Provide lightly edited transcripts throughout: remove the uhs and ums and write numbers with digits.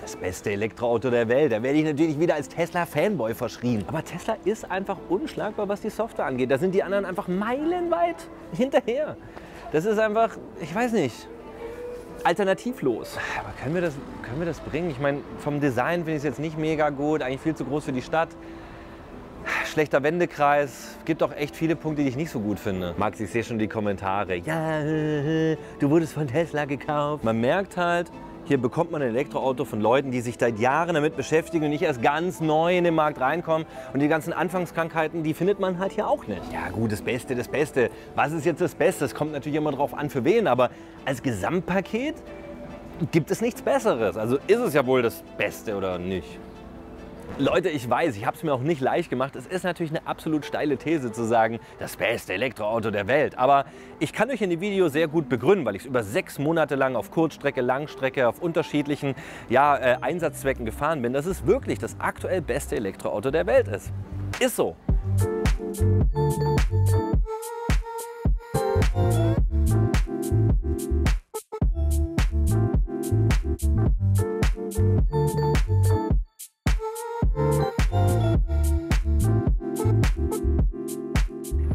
Das beste Elektroauto der Welt. Da werde ich natürlich wieder als Tesla-Fanboy verschrien. Aber Tesla ist einfach unschlagbar, was die Software angeht. Da sind die anderen einfach meilenweit hinterher. Das ist einfach, ich weiß nicht, alternativlos. Aber können wir das bringen? Ich meine, vom Design finde ich es jetzt nicht mega gut. Eigentlich viel zu groß für die Stadt. Schlechter Wendekreis. Gibt auch echt viele Punkte, die ich nicht so gut finde. Max, ich sehe schon die Kommentare. Ja, du wurdest von Tesla gekauft. Man merkt halt, hier bekommt man ein Elektroauto von Leuten, die sich seit Jahren damit beschäftigen und nicht erst ganz neu in den Markt reinkommen. Und die ganzen Anfangskrankheiten, die findet man halt hier auch nicht. Ja gut, das Beste, das Beste. Was ist jetzt das Beste? Das kommt natürlich immer drauf an, für wen. Aber als Gesamtpaket gibt es nichts Besseres. Also ist es ja wohl das Beste oder nicht? Leute, ich weiß, ich habe es mir auch nicht leicht gemacht. Es ist natürlich eine absolut steile These zu sagen, das beste Elektroauto der Welt. Aber ich kann euch in dem Video sehr gut begründen, weil ich es über 6 Monate lang auf Kurzstrecke, Langstrecke, auf unterschiedlichen Einsatzzwecken gefahren bin, dass es wirklich das aktuell beste Elektroauto der Welt ist. Ist so.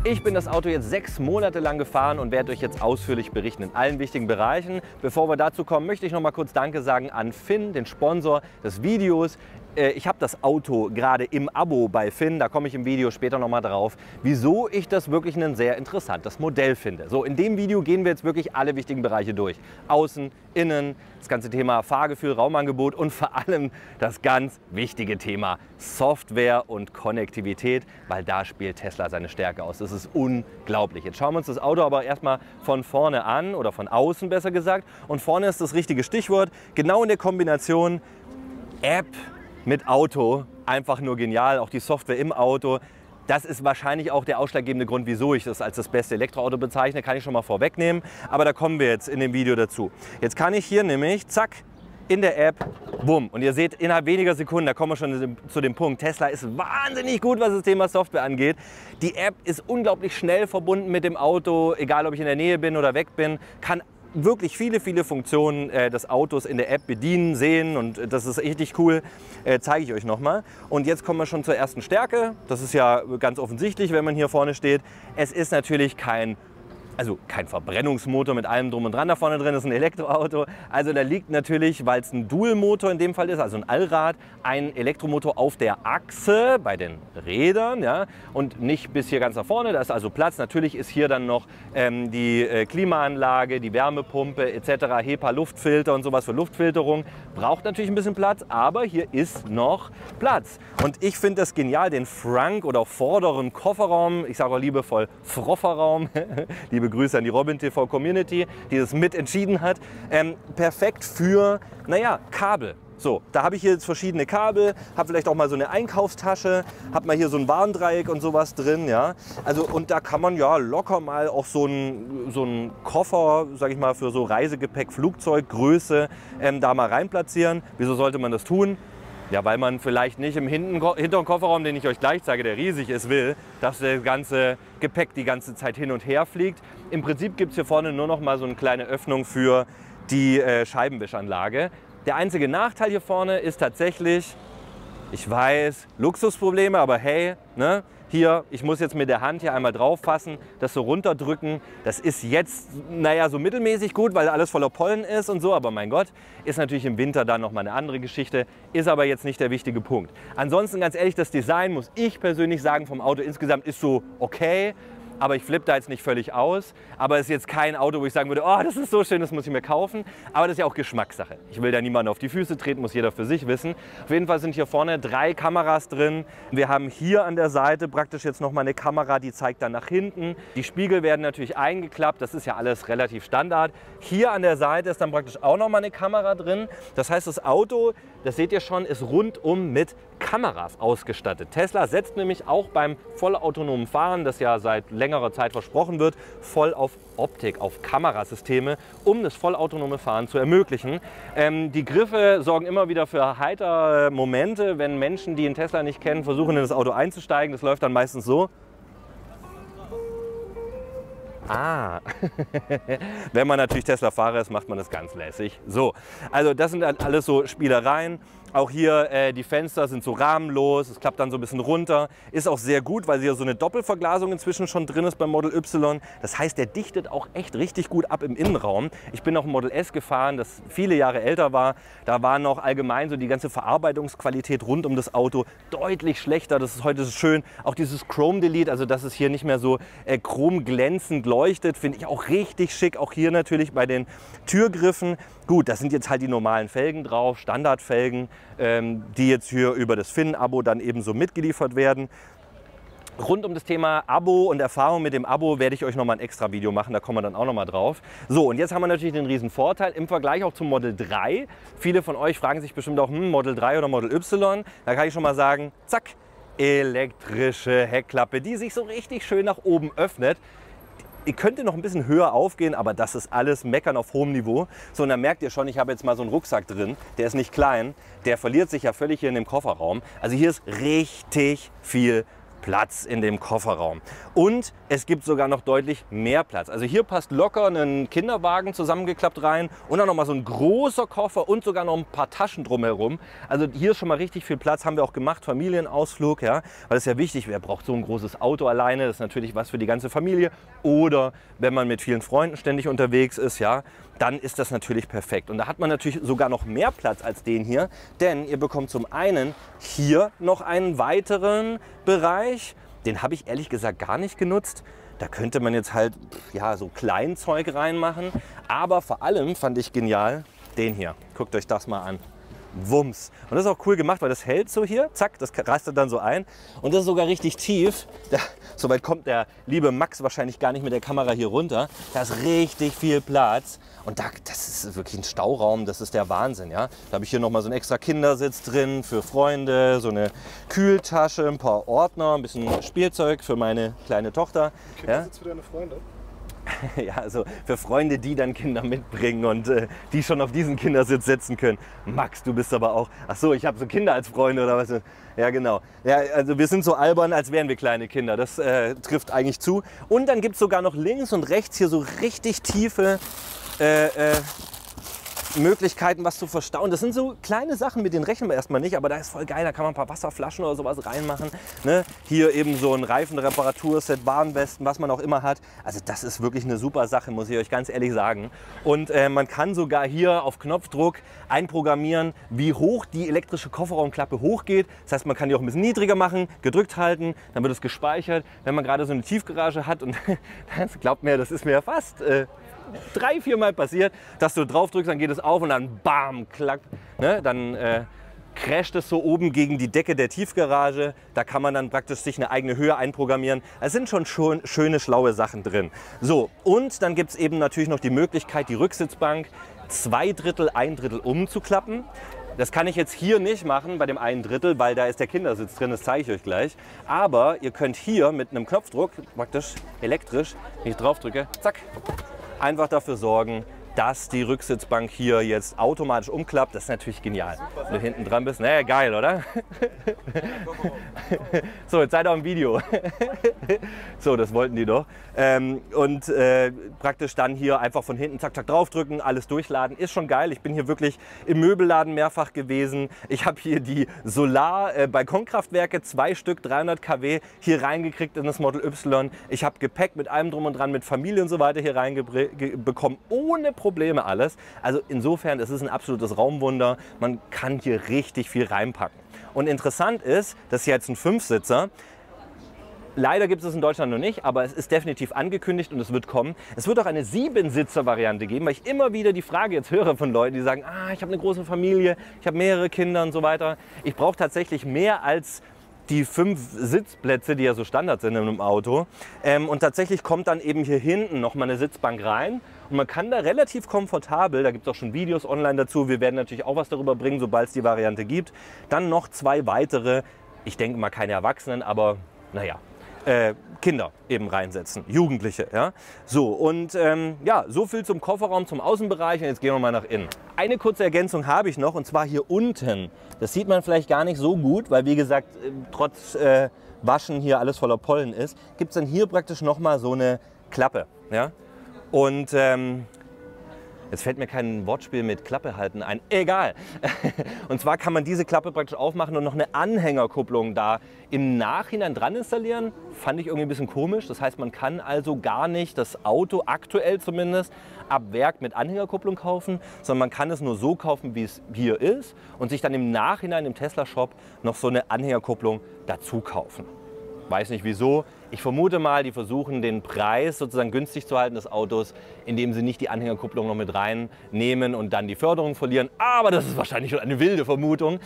Ich bin das Auto jetzt 6 Monate lang gefahren und werde euch jetzt ausführlich berichten in allen wichtigen Bereichen. Bevor wir dazu kommen, möchte ich noch mal kurz Danke sagen an Finn, den Sponsor des Videos. Ich habe das Auto gerade im Abo bei Finn, da komme ich im Video später noch mal drauf, wieso ich das wirklich ein sehr interessantes Modell finde. So, in dem Video gehen wir jetzt wirklich alle wichtigen Bereiche durch. Außen, innen, das ganze Thema Fahrgefühl, Raumangebot und vor allem das ganz wichtige Thema Software und Konnektivität, weil da spielt Tesla seine Stärke aus. Das ist unglaublich. Jetzt schauen wir uns das Auto aber erstmal von vorne an oder von außen besser gesagt. Und vorne ist das richtige Stichwort, genau in der Kombination App mit Auto, einfach nur genial, auch die Software im Auto. Das ist wahrscheinlich auch der ausschlaggebende Grund, wieso ich das als das beste Elektroauto bezeichne, kann ich schon mal vorwegnehmen. Aber da kommen wir jetzt in dem Video dazu. Jetzt kann ich hier nämlich, zack, in der App, bumm. Und ihr seht, innerhalb weniger Sekunden, da kommen wir schon zu dem Punkt, Tesla ist wahnsinnig gut, was das Thema Software angeht. Die App ist unglaublich schnell verbunden mit dem Auto, egal ob ich in der Nähe bin oder weg bin, kann wirklich viele Funktionen des Autos in der App bedienen, sehen und das ist richtig cool, zeige ich euch nochmal. Und jetzt kommen wir schon zur ersten Stärke, das ist ja ganz offensichtlich, wenn man hier vorne steht. Es ist natürlich kein Verbrennungsmotor mit allem drum und dran da vorne drin, das ist ein Elektroauto. Also da liegt natürlich, weil es ein Dual-Motor in dem Fall ist, also ein Allrad, ein Elektromotor auf der Achse bei den Rädern, ja, und nicht bis hier ganz nach vorne, da ist also Platz. Natürlich ist hier dann noch die Klimaanlage, die Wärmepumpe etc., HEPA-Luftfilter und sowas für Luftfilterung. Braucht natürlich ein bisschen Platz, aber hier ist noch Platz. Und ich finde das genial, den Frunk oder auch vorderen Kofferraum, ich sage auch liebevoll Frofferraum, liebe Grüße an die Robin TV Community, die das mit entschieden hat. Perfekt für, naja, Kabel. So, da habe ich hier jetzt verschiedene Kabel, habe vielleicht auch mal so eine Einkaufstasche, habe mal hier so ein Warndreieck und sowas drin, ja. Also und da kann man ja locker mal auch so einen Koffer, sage ich mal, für so Reisegepäck, Flugzeuggröße da mal rein platzieren. Wieso sollte man das tun? Ja, weil man vielleicht nicht im hinteren Kofferraum, den ich euch gleich zeige, der riesig ist, will, dass das ganze Gepäck die ganze Zeit hin und her fliegt. Im Prinzip gibt es hier vorne nur noch mal so eine kleine Öffnung für die Scheibenwischanlage. Der einzige Nachteil hier vorne ist tatsächlich, ich weiß, Luxusprobleme, aber hey, ne? Hier, ich muss jetzt mit der Hand hier einmal drauf fassen, das so runterdrücken. Das ist jetzt, naja, so mittelmäßig gut, weil alles voller Pollen ist und so. Aber mein Gott, ist natürlich im Winter dann nochmal eine andere Geschichte. Ist aber jetzt nicht der wichtige Punkt. Ansonsten, ganz ehrlich, das Design, muss ich persönlich sagen, vom Auto insgesamt ist so okay. Aber ich flippe da jetzt nicht völlig aus. Aber es ist jetzt kein Auto, wo ich sagen würde, oh, das ist so schön, das muss ich mir kaufen. Aber das ist ja auch Geschmackssache. Ich will da niemanden auf die Füße treten, muss jeder für sich wissen. Auf jeden Fall sind hier vorne 3 Kameras drin. Wir haben hier an der Seite praktisch jetzt nochmal eine Kamera, die zeigt dann nach hinten. Die Spiegel werden natürlich eingeklappt, das ist ja alles relativ Standard. Hier an der Seite ist dann praktisch auch nochmal eine Kamera drin. Das heißt, das Auto, das seht ihr schon, ist rundum mit Kameras ausgestattet. Tesla setzt nämlich auch beim vollautonomen Fahren, das ja seit längerer Zeit versprochen wird, voll auf Optik, auf Kamerasysteme, um das vollautonome Fahren zu ermöglichen. Die Griffe sorgen immer wieder für heitere Momente, wenn Menschen, die einen Tesla nicht kennen, versuchen in das Auto einzusteigen. Das läuft dann meistens so. Ah, wenn man natürlich Tesla-Fahrer ist, macht man das ganz lässig. So, also das sind halt alles so Spielereien. Auch hier die Fenster sind so rahmenlos, es klappt dann so ein bisschen runter. Ist auch sehr gut, weil hier so eine Doppelverglasung inzwischen schon drin ist beim Model Y. Das heißt, der dichtet auch echt richtig gut ab im Innenraum. Ich bin auch ein Model S gefahren, das viele Jahre älter war. Da war noch allgemein so die ganze Verarbeitungsqualität rund um das Auto deutlich schlechter. Das ist heute so schön. Auch dieses Chrome Delete, also dass es hier nicht mehr so chromglänzend leuchtet, finde ich auch richtig schick. Auch hier natürlich bei den Türgriffen. Gut, das sind jetzt halt die normalen Felgen drauf, Standardfelgen, die jetzt hier über das Finn-Abo dann eben so mitgeliefert werden. Rund um das Thema Abo und Erfahrung mit dem Abo werde ich euch nochmal ein extra Video machen, da kommen wir dann auch nochmal drauf. So, und jetzt haben wir natürlich den riesen Vorteil im Vergleich auch zum Model 3. Viele von euch fragen sich bestimmt auch, Model 3 oder Model Y. Da kann ich schon mal sagen, zack, elektrische Heckklappe, die sich so richtig schön nach oben öffnet. Ihr könnt noch ein bisschen höher aufgehen, aber das ist alles Meckern auf hohem Niveau. So, und dann merkt ihr schon, ich habe jetzt mal so einen Rucksack drin, der ist nicht klein, der verliert sich ja völlig hier in dem Kofferraum. Also hier ist richtig viel Platz in dem Kofferraum. Und es gibt sogar noch deutlich mehr Platz. Also hier passt locker ein Kinderwagen zusammengeklappt rein und dann noch mal so ein großer Koffer und sogar noch ein paar Taschen drumherum. Also hier ist schon mal richtig viel Platz, haben wir auch gemacht, Familienausflug, ja, weil das ist ja wichtig, wer braucht so ein großes Auto alleine, das ist natürlich was für die ganze Familie. Oder wenn man mit vielen Freunden ständig unterwegs ist, ja, dann ist das natürlich perfekt. Und da hat man natürlich sogar noch mehr Platz als den hier, denn ihr bekommt zum einen hier noch einen weiteren Bereich. Den habe ich ehrlich gesagt gar nicht genutzt. Da könnte man jetzt halt ja, so Kleinzeug reinmachen. Aber vor allem fand ich genial den hier. Guckt euch das mal an. Wumms. Und das ist auch cool gemacht, weil das hält so hier, zack, das rastet dann so ein. Und das ist sogar richtig tief. So weit kommt der liebe Max wahrscheinlich gar nicht mit der Kamera hier runter. Da ist richtig viel Platz. Und das ist wirklich ein Stauraum, das ist der Wahnsinn. Ja? Da habe ich hier nochmal so einen extra Kindersitz drin für Freunde, so eine Kühltasche, ein paar Ordner, ein bisschen Spielzeug für meine kleine Tochter. Kindersitz für deine Freunde? Ja, also für Freunde, die dann Kinder mitbringen und die schon auf diesen Kindersitz setzen können. Max, du bist aber auch, ach so, ich habe so Kinder als Freunde oder was? Ja, genau. Ja, also wir sind so albern, als wären wir kleine Kinder. Das trifft eigentlich zu. Und dann gibt es sogar noch links und rechts hier so richtig tiefe Möglichkeiten, was zu verstauen. Das sind so kleine Sachen, mit denen rechnen wir erstmal nicht, aber da ist voll geil, da kann man ein paar Wasserflaschen oder sowas reinmachen. Ne? Hier eben so ein Reifenreparaturset, Warnwesten, was man auch immer hat. Also das ist wirklich eine super Sache, muss ich euch ganz ehrlich sagen. Und man kann sogar hier auf Knopfdruck einprogrammieren, wie hoch die elektrische Kofferraumklappe hochgeht. Das heißt, man kann die auch ein bisschen niedriger machen, gedrückt halten, dann wird es gespeichert. Wenn man gerade so eine Tiefgarage hat und glaubt mir, das ist mir ja fast 3-4 Mal passiert, dass du drauf drückst, dann geht es auf und dann bam, klack, ne? Dann crasht es so oben gegen die Decke der Tiefgarage. Da kann man dann praktisch sich eine eigene Höhe einprogrammieren. Es sind schon schöne, schlaue Sachen drin. So, und dann gibt es eben natürlich noch die Möglichkeit, die Rücksitzbank 2/3, 1/3 umzuklappen. Das kann ich jetzt hier nicht machen bei dem 1/3, weil da ist der Kindersitz drin, das zeige ich euch gleich. Aber ihr könnt hier mit einem Knopfdruck, praktisch elektrisch, wenn ich drauf drücke, zack, einfach dafür sorgen, dass die Rücksitzbank hier jetzt automatisch umklappt. Das ist natürlich genial. Wenn du hinten dran bist, naja, geil, oder? So, jetzt seid ihr im Video. So, das wollten die doch. Praktisch dann hier einfach von hinten zack, zack draufdrücken, alles durchladen. Ist schon geil. Ich bin hier wirklich im Möbelladen mehrfach gewesen. Ich habe hier die Solar-Balkonkraftwerke, 2 Stück, 300 kW, hier reingekriegt in das Model Y. Ich habe Gepäck mit allem drum und dran, mit Familie und so weiter hier reinbekommen, ohne Probleme alles. Also insofern, es ist ein absolutes Raumwunder. Man kann hier richtig viel reinpacken. Und interessant ist, das ist jetzt ein 5-Sitzer. Leider gibt es in Deutschland noch nicht, aber es ist definitiv angekündigt und es wird kommen. Es wird auch eine 7-Sitzer-Variante geben, weil ich immer wieder die Frage jetzt höre von Leuten, die sagen, ich habe eine große Familie, ich habe mehrere Kinder und so weiter. Ich brauche tatsächlich mehr als die 5 Sitzplätze, die ja so Standard sind in einem Auto. Und tatsächlich kommt dann eben hier hinten noch mal eine Sitzbank rein. Und man kann da relativ komfortabel, da gibt es auch schon Videos online dazu, wir werden natürlich auch was darüber bringen, sobald es die Variante gibt, dann noch 2 weitere, ich denke mal keine Erwachsenen, aber naja, Kinder eben reinsetzen, Jugendliche. Ja? So, und ja, so viel zum Kofferraum, zum Außenbereich und jetzt gehen wir mal nach innen. Eine kurze Ergänzung habe ich noch und zwar hier unten. Das sieht man vielleicht gar nicht so gut, weil wie gesagt, trotz Waschen hier alles voller Pollen ist, gibt es dann hier praktisch nochmal so eine Klappe. Ja? Und jetzt fällt mir kein Wortspiel mit Klappe halten ein. Egal. Und zwar kann man diese Klappe praktisch aufmachen und noch eine Anhängerkupplung da im Nachhinein dran installieren. Fand ich irgendwie ein bisschen komisch. Das heißt, man kann also gar nicht das Auto, aktuell zumindest, ab Werk mit Anhängerkupplung kaufen, sondern man kann es nur so kaufen, wie es hier ist und sich dann im Nachhinein im Tesla-Shop noch so eine Anhängerkupplung dazu kaufen. Weiß nicht wieso. Ich vermute mal, die versuchen den Preis sozusagen günstig zu halten des Autos, indem sie nicht die Anhängerkupplung noch mit reinnehmen und dann die Förderung verlieren. Aber das ist wahrscheinlich schon eine wilde Vermutung.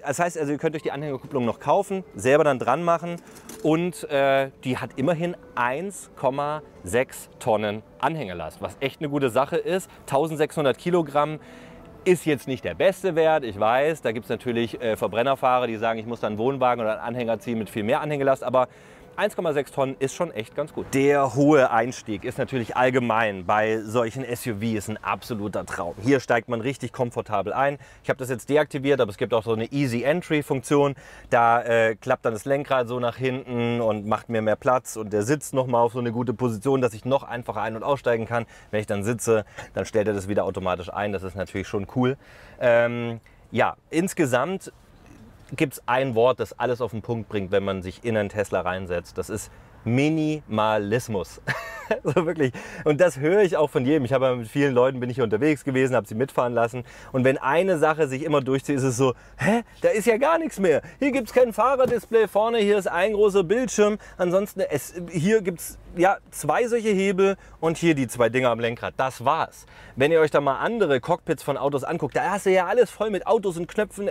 Das heißt also, ihr könnt euch die Anhängerkupplung noch kaufen, selber dann dran machen und die hat immerhin 1,6 Tonnen Anhängerlast, was echt eine gute Sache ist. 1600 Kilogramm. Ist jetzt nicht der beste Wert, ich weiß, da gibt es natürlich Verbrennerfahrer, die sagen, ich muss dann einen Wohnwagen oder einen Anhänger ziehen mit viel mehr Anhängelast, aber 1,6 Tonnen ist schon echt ganz gut. Der hohe Einstieg ist natürlich allgemein bei solchen SUVs ein absoluter Traum. Hier steigt man richtig komfortabel ein. Ich habe das jetzt deaktiviert, aber es gibt auch so eine Easy Entry Funktion. Da klappt dann das Lenkrad so nach hinten und macht mir mehr Platz und der sitzt nochmal auf so eine gute Position, dass ich noch einfacher ein- und aussteigen kann. Wenn ich dann sitze, dann stellt er das wieder automatisch ein. Das ist natürlich schon cool. Ja, insgesamt gibt es ein Wort, das alles auf den Punkt bringt, wenn man sich in einen Tesla reinsetzt. Das ist Minimalismus. Also wirklich. Und das höre ich auch von jedem. Ich habe ja mit vielen Leuten bin ich hier unterwegs gewesen, habe sie mitfahren lassen. Und wenn eine Sache sich immer durchzieht, ist es so, hä, da ist ja gar nichts mehr. Hier gibt es kein Fahrerdisplay vorne, hier ist ein großer Bildschirm. Ansonsten, hier gibt es ja 2 solche Hebel und hier die 2 Dinger am Lenkrad. Das war's. Wenn ihr euch da mal andere Cockpits von Autos anguckt, da hast du ja alles voll mit Autos und Knöpfen,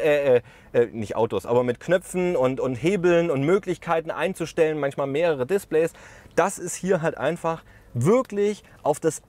nicht Autos, aber mit Knöpfen und Hebeln und Möglichkeiten einzustellen, manchmal mehrere Displays. Das ist hier halt einfach wirklich auf das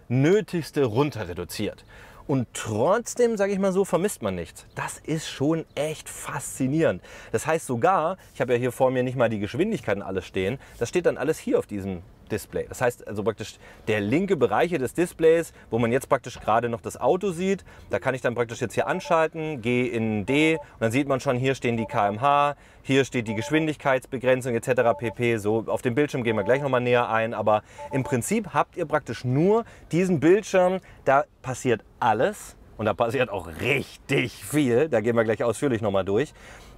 Nötigste runter reduziert. Und trotzdem, sage ich mal so, vermisst man nichts. Das ist schon echt faszinierend. Das heißt sogar, ich habe ja hier vor mir nicht mal die Geschwindigkeiten alles stehen, das steht dann alles hier auf diesem Display. Das heißt also praktisch der linke Bereich des Displays, wo man jetzt praktisch gerade noch das Auto sieht, da kann ich dann praktisch jetzt hier anschalten, gehe in D und dann sieht man schon, hier stehen die km/h, hier steht die Geschwindigkeitsbegrenzung etc. pp. So, auf dem Bildschirm gehen wir gleich nochmal näher ein, aber im Prinzip habt ihr praktisch nur diesen Bildschirm, da passiert alles und da passiert auch richtig viel, da gehen wir gleich ausführlich nochmal durch,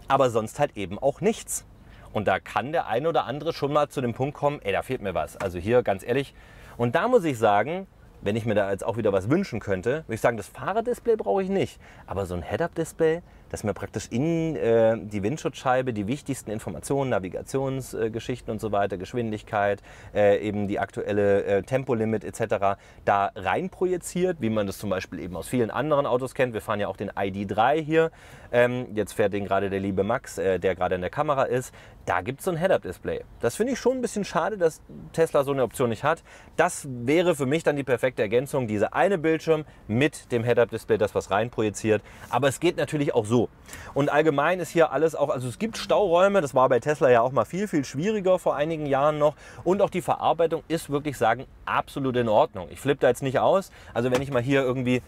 aber sonst halt eben auch nichts. Und da kann der eine oder andere schon mal zu dem Punkt kommen, ey, da fehlt mir was. Also hier, ganz ehrlich. Und da muss ich sagen, wenn ich mir da jetzt auch wieder was wünschen könnte, würde ich sagen, das Fahrerdisplay brauche ich nicht. Aber so ein Head-Up-Display, das mir praktisch in die Windschutzscheibe die wichtigsten Informationen, Navigationsgeschichten und so weiter, Geschwindigkeit, eben die aktuelle Tempolimit etc. da rein projiziert, wie man das zum Beispiel eben aus vielen anderen Autos kennt. Wir fahren ja auch den ID.3 hier. Jetzt fährt den gerade der liebe Max, der gerade in der Kamera ist. Da gibt es so ein Head-Up-Display. Das finde ich schon ein bisschen schade, dass Tesla so eine Option nicht hat. Das wäre für mich dann die perfekte Ergänzung, dieser eine Bildschirm mit dem Head-Up-Display, das was rein projiziert. Aber es geht natürlich auch so. Und allgemein ist hier alles auch, also es gibt Stauräume, das war bei Tesla ja auch mal viel, viel schwieriger vor einigen Jahren noch. Und auch die Verarbeitung ist wirklich sagen, absolut in Ordnung. Ich flippe da jetzt nicht aus. Also wenn ich mal hier irgendwie,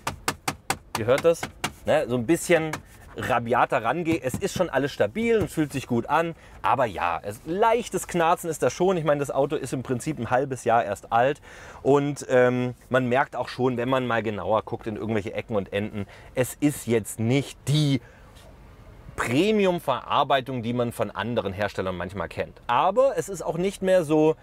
ihr hört das, ne, so ein bisschen rabiater rangehe. Es ist schon alles stabil und fühlt sich gut an. Aber ja, leichtes Knarzen ist da schon. Ich meine, das Auto ist im Prinzip ein halbes Jahr erst alt. Und man merkt auch schon, wenn man mal genauer guckt in irgendwelche Ecken und Enden, es ist jetzt nicht die Premium-Verarbeitung, die man von anderen Herstellern manchmal kennt. Aber es ist auch nicht mehr so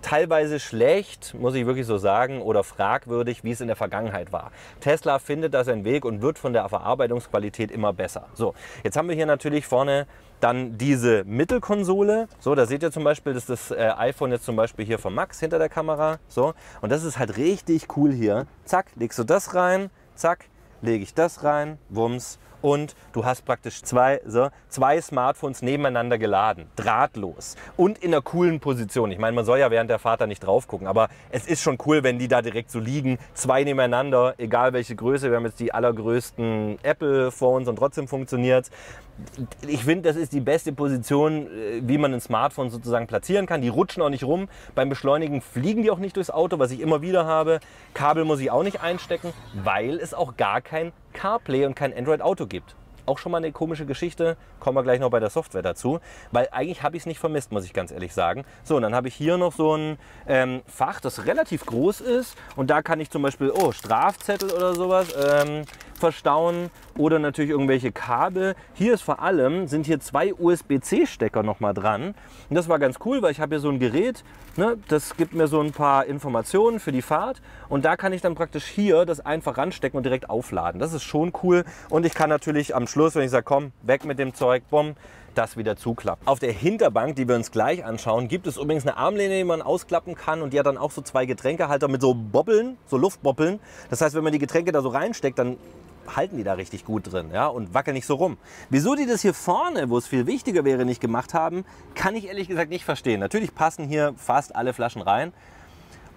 teilweise schlecht, muss ich wirklich so sagen, oder fragwürdig, wie es in der Vergangenheit war. Tesla findet da seinen Weg und wird von der Verarbeitungsqualität immer besser. So, jetzt haben wir hier natürlich vorne dann diese Mittelkonsole. So, da seht ihr zum Beispiel, das ist das iPhone jetzt zum Beispiel hier von Max hinter der Kamera. So, und das ist halt richtig cool hier. Zack, legst du das rein, zack, lege ich das rein, wumms. Und du hast praktisch zwei Smartphones nebeneinander geladen, drahtlos und in einer coolen Position. Ich meine, man soll ja während der Fahrt da nicht drauf gucken, aber es ist schon cool, wenn die da direkt so liegen, 2 nebeneinander, egal welche Größe. Wir haben jetzt die allergrößten Apple-Phones und trotzdem funktioniert es. Ich finde, das ist die beste Position, wie man ein Smartphone sozusagen platzieren kann. Die rutschen auch nicht rum. Beim Beschleunigen fliegen die auch nicht durchs Auto, was ich immer wieder habe. Kabel muss ich auch nicht einstecken, weil es auch gar kein CarPlay und kein Android Auto gibt. auch schon mal eine komische Geschichte, kommen wir gleich noch bei der Software dazu, weil eigentlich habe ich es nicht vermisst, muss ich ganz ehrlich sagen. So, und dann habe ich hier noch so ein Fach, das relativ groß ist und da kann ich zum Beispiel Strafzettel oder sowas verstauen oder natürlich irgendwelche Kabel. Hier ist vor allem, sind hier 2 USB-C-Stecker noch mal dran und das war ganz cool, weil ich habe hier so ein Gerät, ne, das gibt mir so ein paar Informationen für die Fahrt und da kann ich dann praktisch hier das einfach ranstecken und direkt aufladen. Das ist schon cool und ich kann natürlich am Schluss, wenn ich sage, komm, weg mit dem Zeug, bumm, das wieder zuklappt. Auf der Hinterbank, die wir uns gleich anschauen, gibt es übrigens eine Armlehne, die man ausklappen kann und die hat dann auch so 2 Getränkehalter mit so Bobbeln, so Luftbobbeln. Das heißt, wenn man die Getränke da so reinsteckt, dann halten die da richtig gut drin, ja, und wackeln nicht so rum. Wieso die das hier vorne, wo es viel wichtiger wäre, nicht gemacht haben, kann ich ehrlich gesagt nicht verstehen. Natürlich passen hier fast alle Flaschen rein.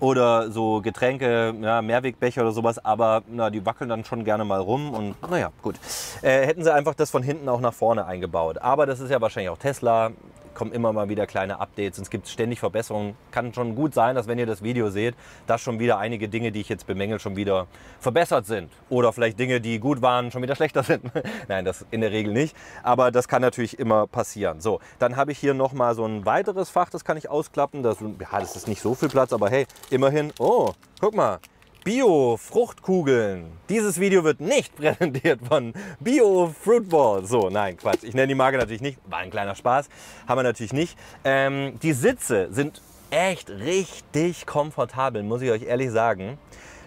Oder so Getränke, ja, Mehrwegbecher oder sowas, aber na, die wackeln dann schon gerne mal rum und naja, gut. Hätten sie einfach das von hinten auch nach vorne eingebaut. Aber das ist ja wahrscheinlich auch Tesla, kommen immer mal wieder kleine Updates, es gibt ständig Verbesserungen. Kann schon gut sein, dass wenn ihr das Video seht, dass schon wieder einige Dinge, die ich jetzt bemängel, schon wieder verbessert sind. Oder vielleicht Dinge, die gut waren, schon wieder schlechter sind. Nein, das in der Regel nicht, aber das kann natürlich immer passieren. So, dann habe ich hier noch mal so ein weiteres Fach, das kann ich ausklappen. Das ist nicht so viel Platz, aber hey, immerhin, oh, guck mal, Bio-Fruchtkugeln. Dieses Video wird nicht präsentiert von Bio-Fruitball. So, nein, Quatsch. Ich nenne die Marke natürlich nicht. War ein kleiner Spaß. Haben wir natürlich nicht. Die Sitze sind echt richtig komfortabel, muss ich euch ehrlich sagen.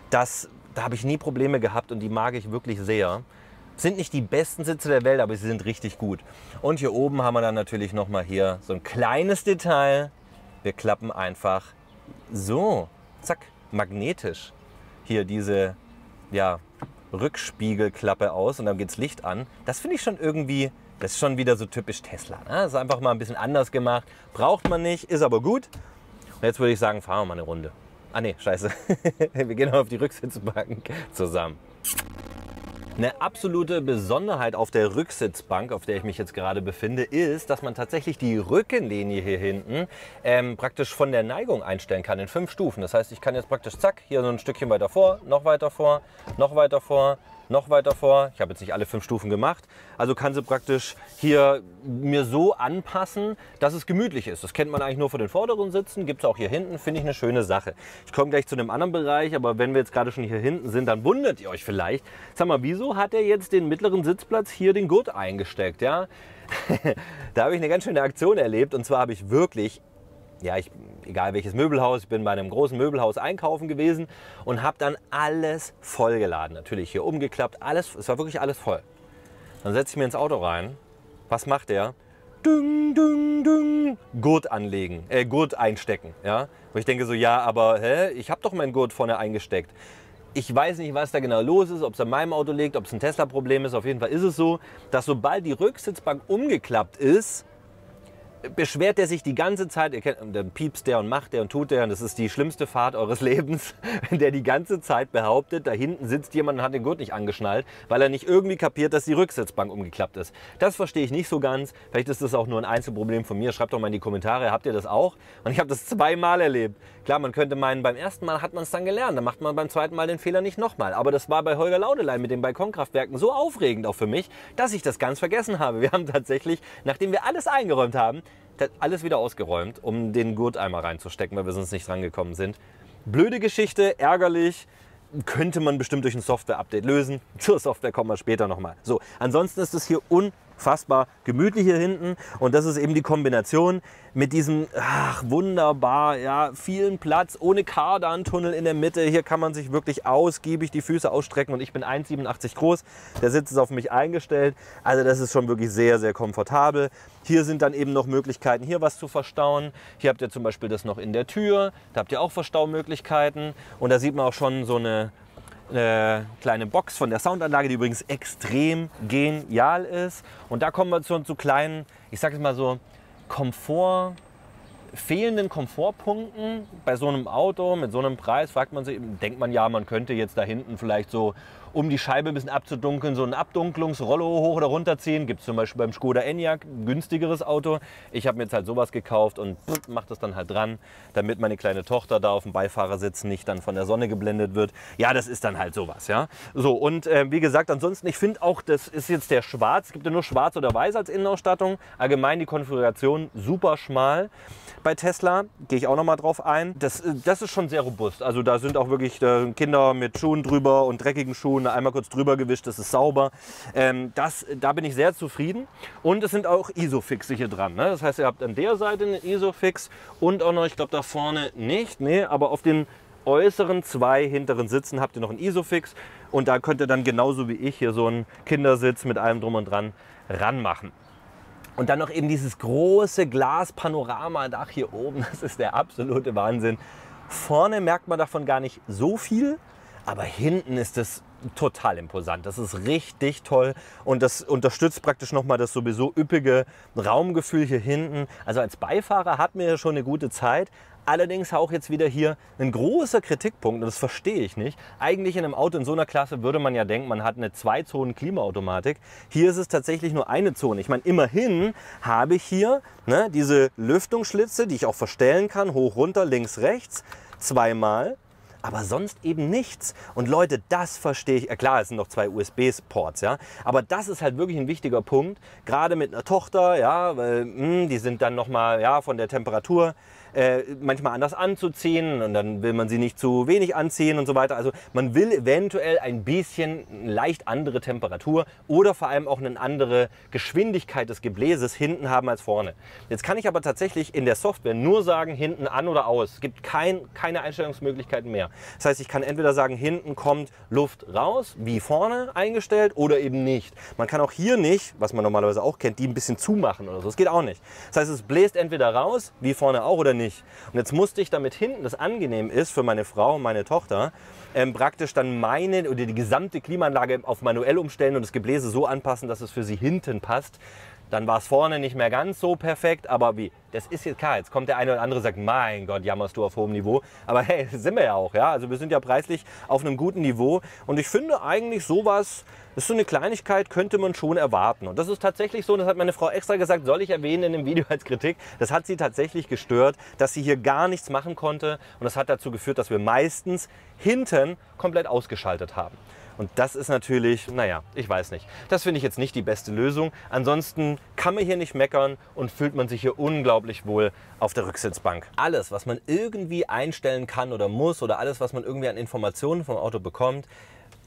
Da habe ich nie Probleme gehabt und die mag ich wirklich sehr. Sind nicht die besten Sitze der Welt, aber sie sind richtig gut. Und hier oben haben wir dann natürlich noch mal hier so ein kleines Detail. Wir klappen einfach so, zack, magnetisch hier diese Rückspiegelklappe aus und dann geht's Licht an. Das finde ich schon irgendwie, das ist schon wieder so typisch Tesla. Ne? Das ist einfach mal ein bisschen anders gemacht. Braucht man nicht, ist aber gut. Und jetzt würde ich sagen, fahren wir mal eine Runde. Ah ne, scheiße. Wir gehen auf die Rücksitzbank zusammen. Eine absolute Besonderheit auf der Rücksitzbank, auf der ich mich jetzt gerade befinde, ist, dass man tatsächlich die Rückenlinie hier hinten praktisch von der Neigung einstellen kann in 5 Stufen. Das heißt, ich kann jetzt praktisch zack, hier so ein Stückchen weiter vor, noch weiter vor, noch weiter vor, noch weiter vor. Ich habe jetzt nicht alle 5 Stufen gemacht. Also kann sie praktisch hier mir so anpassen, dass es gemütlich ist. Das kennt man eigentlich nur von den vorderen Sitzen. Gibt es auch hier hinten. Finde ich eine schöne Sache. Ich komme gleich zu einem anderen Bereich, aber wenn wir jetzt gerade schon hier hinten sind, dann wundert ihr euch vielleicht. Sag mal, wieso hat er jetzt den mittleren Sitzplatz hier den Gurt eingesteckt? Ja? Da habe ich eine ganz schöne Aktion erlebt. Und zwar habe ich wirklich, egal welches Möbelhaus, ich bin bei einem großen Möbelhaus einkaufen gewesen und habe dann alles vollgeladen. Natürlich hier umgeklappt, alles, es war wirklich alles voll. Dann setze ich mir ins Auto rein. Was macht der? Ding, ding, ding. Gurt anlegen, Gurt einstecken. Ja? Wo ich denke so, ja, aber ich habe doch meinen Gurt vorne eingesteckt. Ich weiß nicht, was da genau los ist, ob es an meinem Auto liegt, ob es ein Tesla-Problem ist. Auf jeden Fall ist es so, dass sobald die Rücksitzbank umgeklappt ist, beschwert er sich die ganze Zeit, ihr kennt, dann piepst der und macht der und tut der und das ist die schlimmste Fahrt eures Lebens, wenn der die ganze Zeit behauptet, da hinten sitzt jemand und hat den Gurt nicht angeschnallt, weil er nicht irgendwie kapiert, dass die Rücksitzbank umgeklappt ist. Das verstehe ich nicht so ganz, vielleicht ist das auch nur ein Einzelproblem von mir, schreibt doch mal in die Kommentare, habt ihr das auch? Und ich habe das 2-mal erlebt. Klar, man könnte meinen, beim ersten Mal hat man es dann gelernt, dann macht man beim zweiten Mal den Fehler nicht nochmal. Aber das war bei Holger Laudelein mit den Balkonkraftwerken so aufregend auch für mich, dass ich das ganz vergessen habe. Wir haben tatsächlich, nachdem wir alles eingeräumt haben, alles wieder ausgeräumt, um den Gurt einmal reinzustecken, weil wir sonst nicht dran gekommen sind. Blöde Geschichte, ärgerlich, könnte man bestimmt durch ein Software-Update lösen. Zur Software kommen wir später nochmal. So, ansonsten ist es hier unfassbar gemütlich hier hinten und das ist eben die Kombination mit diesem wunderbar, vielen Platz, ohne Kardantunnel in der Mitte. Hier kann man sich wirklich ausgiebig die Füße ausstrecken und ich bin 1,87 groß. Der Sitz ist auf mich eingestellt. Also das ist schon wirklich sehr, sehr komfortabel. Hier sind dann eben noch Möglichkeiten, hier was zu verstauen. Hier habt ihr zum Beispiel das noch in der Tür. Da habt ihr auch Verstaumöglichkeiten. Und da sieht man auch schon so eine kleine Box von der Soundanlage, die übrigens extrem genial ist. Und da kommen wir zu kleinen, ich sage es mal so, fehlenden Komfortpunkten bei so einem Auto mit so einem Preis. Fragt man sich, denkt man ja, man könnte jetzt da hinten vielleicht so um die Scheibe ein bisschen abzudunkeln, so ein Abdunklungsrollo hoch oder runter ziehen. Gibt es zum Beispiel beim Skoda Enyaq, ein günstigeres Auto. Ich habe mir jetzt halt sowas gekauft und mache das dann halt dran, damit meine kleine Tochter da auf dem Beifahrersitz nicht dann von der Sonne geblendet wird. Ja, das ist dann halt sowas, ja. So, und wie gesagt, ansonsten, ich finde auch, das ist jetzt der Schwarz. Es gibt ja nur Schwarz oder Weiß als Innenausstattung. Allgemein die Konfiguration super schmal. Bei Tesla gehe ich auch noch mal drauf ein. Das ist schon sehr robust. Also da sind auch wirklich Kinder mit Schuhen drüber und dreckigen Schuhen einmal kurz drüber gewischt. Das ist sauber. Da bin ich sehr zufrieden. Und es sind auch Isofix hier dran. Ne? Das heißt, ihr habt an der Seite einen Isofix und auch noch, ich glaube da vorne nicht, nee, aber auf den äußeren 2 hinteren Sitzen habt ihr noch einen Isofix. Und da könnt ihr dann genauso wie ich hier so einen Kindersitz mit allem drum und dran ranmachen. Und dann noch eben dieses große Glas-Panoramadach hier oben. Das ist der absolute Wahnsinn. Vorne merkt man davon gar nicht so viel, aber hinten ist es total imposant. Das ist richtig toll und das unterstützt praktisch nochmal das sowieso üppige Raumgefühl hier hinten. Also als Beifahrer hat mir schon eine gute Zeit. Allerdings auch jetzt wieder hier ein großer Kritikpunkt, und das verstehe ich nicht. Eigentlich in einem Auto in so einer Klasse würde man ja denken, man hat eine 2-Zonen-Klimaautomatik. Hier ist es tatsächlich nur eine Zone. Ich meine, immerhin habe ich hier diese Lüftungsschlitze, die ich auch verstellen kann, hoch, runter, links, rechts, zweimal. Aber sonst eben nichts. Und Leute, das verstehe ich. Klar, es sind noch 2 USB-Ports, ja. Aber das ist halt wirklich ein wichtiger Punkt. Gerade mit einer Tochter, ja, weil die sind dann nochmal von der Temperatur manchmal anders anzuziehen und dann will man sie nicht zu wenig anziehen und so weiter. Also man will eventuell ein bisschen leicht andere Temperatur oder vor allem auch eine andere Geschwindigkeit des Gebläses hinten haben als vorne. Jetzt kann ich aber tatsächlich in der Software nur sagen, hinten an oder aus. Es gibt keine Einstellungsmöglichkeiten mehr. Das heißt, ich kann entweder sagen, hinten kommt Luft raus, wie vorne eingestellt, oder eben nicht. Man kann auch hier nicht, was man normalerweise auch kennt, die ein bisschen zumachen oder so. Das geht auch nicht. Das heißt, es bläst entweder raus, wie vorne auch, oder nicht. Und jetzt musste ich, damit hinten das angenehm ist für meine Frau und meine Tochter, praktisch dann die gesamte Klimaanlage auf manuell umstellen und das Gebläse so anpassen, dass es für sie hinten passt. Dann war es vorne nicht mehr ganz so perfekt, aber wie? Das ist jetzt klar, jetzt kommt der eine oder andere und sagt, mein Gott, jammerst du auf hohem Niveau. Aber hey, das sind wir ja auch, ja. Also wir sind ja preislich auf einem guten Niveau. Und ich finde eigentlich sowas, das ist so eine Kleinigkeit, könnte man schon erwarten. Und das ist tatsächlich so, und das hat meine Frau extra gesagt, soll ich erwähnen in dem Video als Kritik. Das hat sie tatsächlich gestört, dass sie hier gar nichts machen konnte. Und das hat dazu geführt, dass wir meistens hinten komplett ausgeschaltet haben. Und das ist natürlich, naja, ich weiß nicht. Das finde ich jetzt nicht die beste Lösung. Ansonsten kann man hier nicht meckern und fühlt man sich hier unglaublich wohl auf der Rücksitzbank. Alles, was man irgendwie einstellen kann oder muss oder alles, was man irgendwie an Informationen vom Auto bekommt,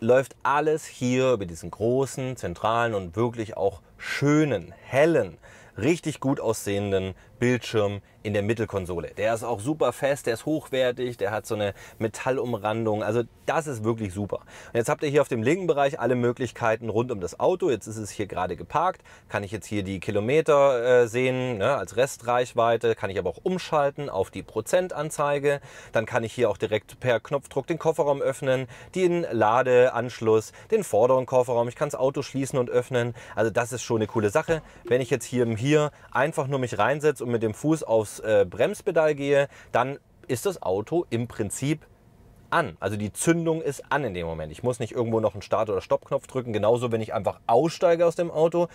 läuft alles hier über diesen großen, zentralen und wirklich auch schönen, hellen, richtig gut aussehenden Bildschirm in der Mittelkonsole. Der ist auch super fest, der ist hochwertig, der hat so eine Metallumrandung. Also das ist wirklich super. Und jetzt habt ihr hier auf dem linken Bereich alle Möglichkeiten rund um das Auto. Jetzt ist es hier gerade geparkt. Kann ich jetzt hier die Kilometer sehen, als Restreichweite. Kann ich aber auch umschalten auf die Prozentanzeige. Dann kann ich hier auch direkt per Knopfdruck den Kofferraum öffnen, den Ladeanschluss, den vorderen Kofferraum. Ich kann das Auto schließen und öffnen. Also das ist schon eine coole Sache. Wenn ich jetzt hier einfach nur mich reinsetze und mit dem Fuß aufs Bremspedal gehe, dann ist das Auto im Prinzip an. Also die Zündung ist an in dem Moment. Ich muss nicht irgendwo noch einen Start- oder Stoppknopf drücken. Genauso, wenn ich einfach aussteige aus dem Auto,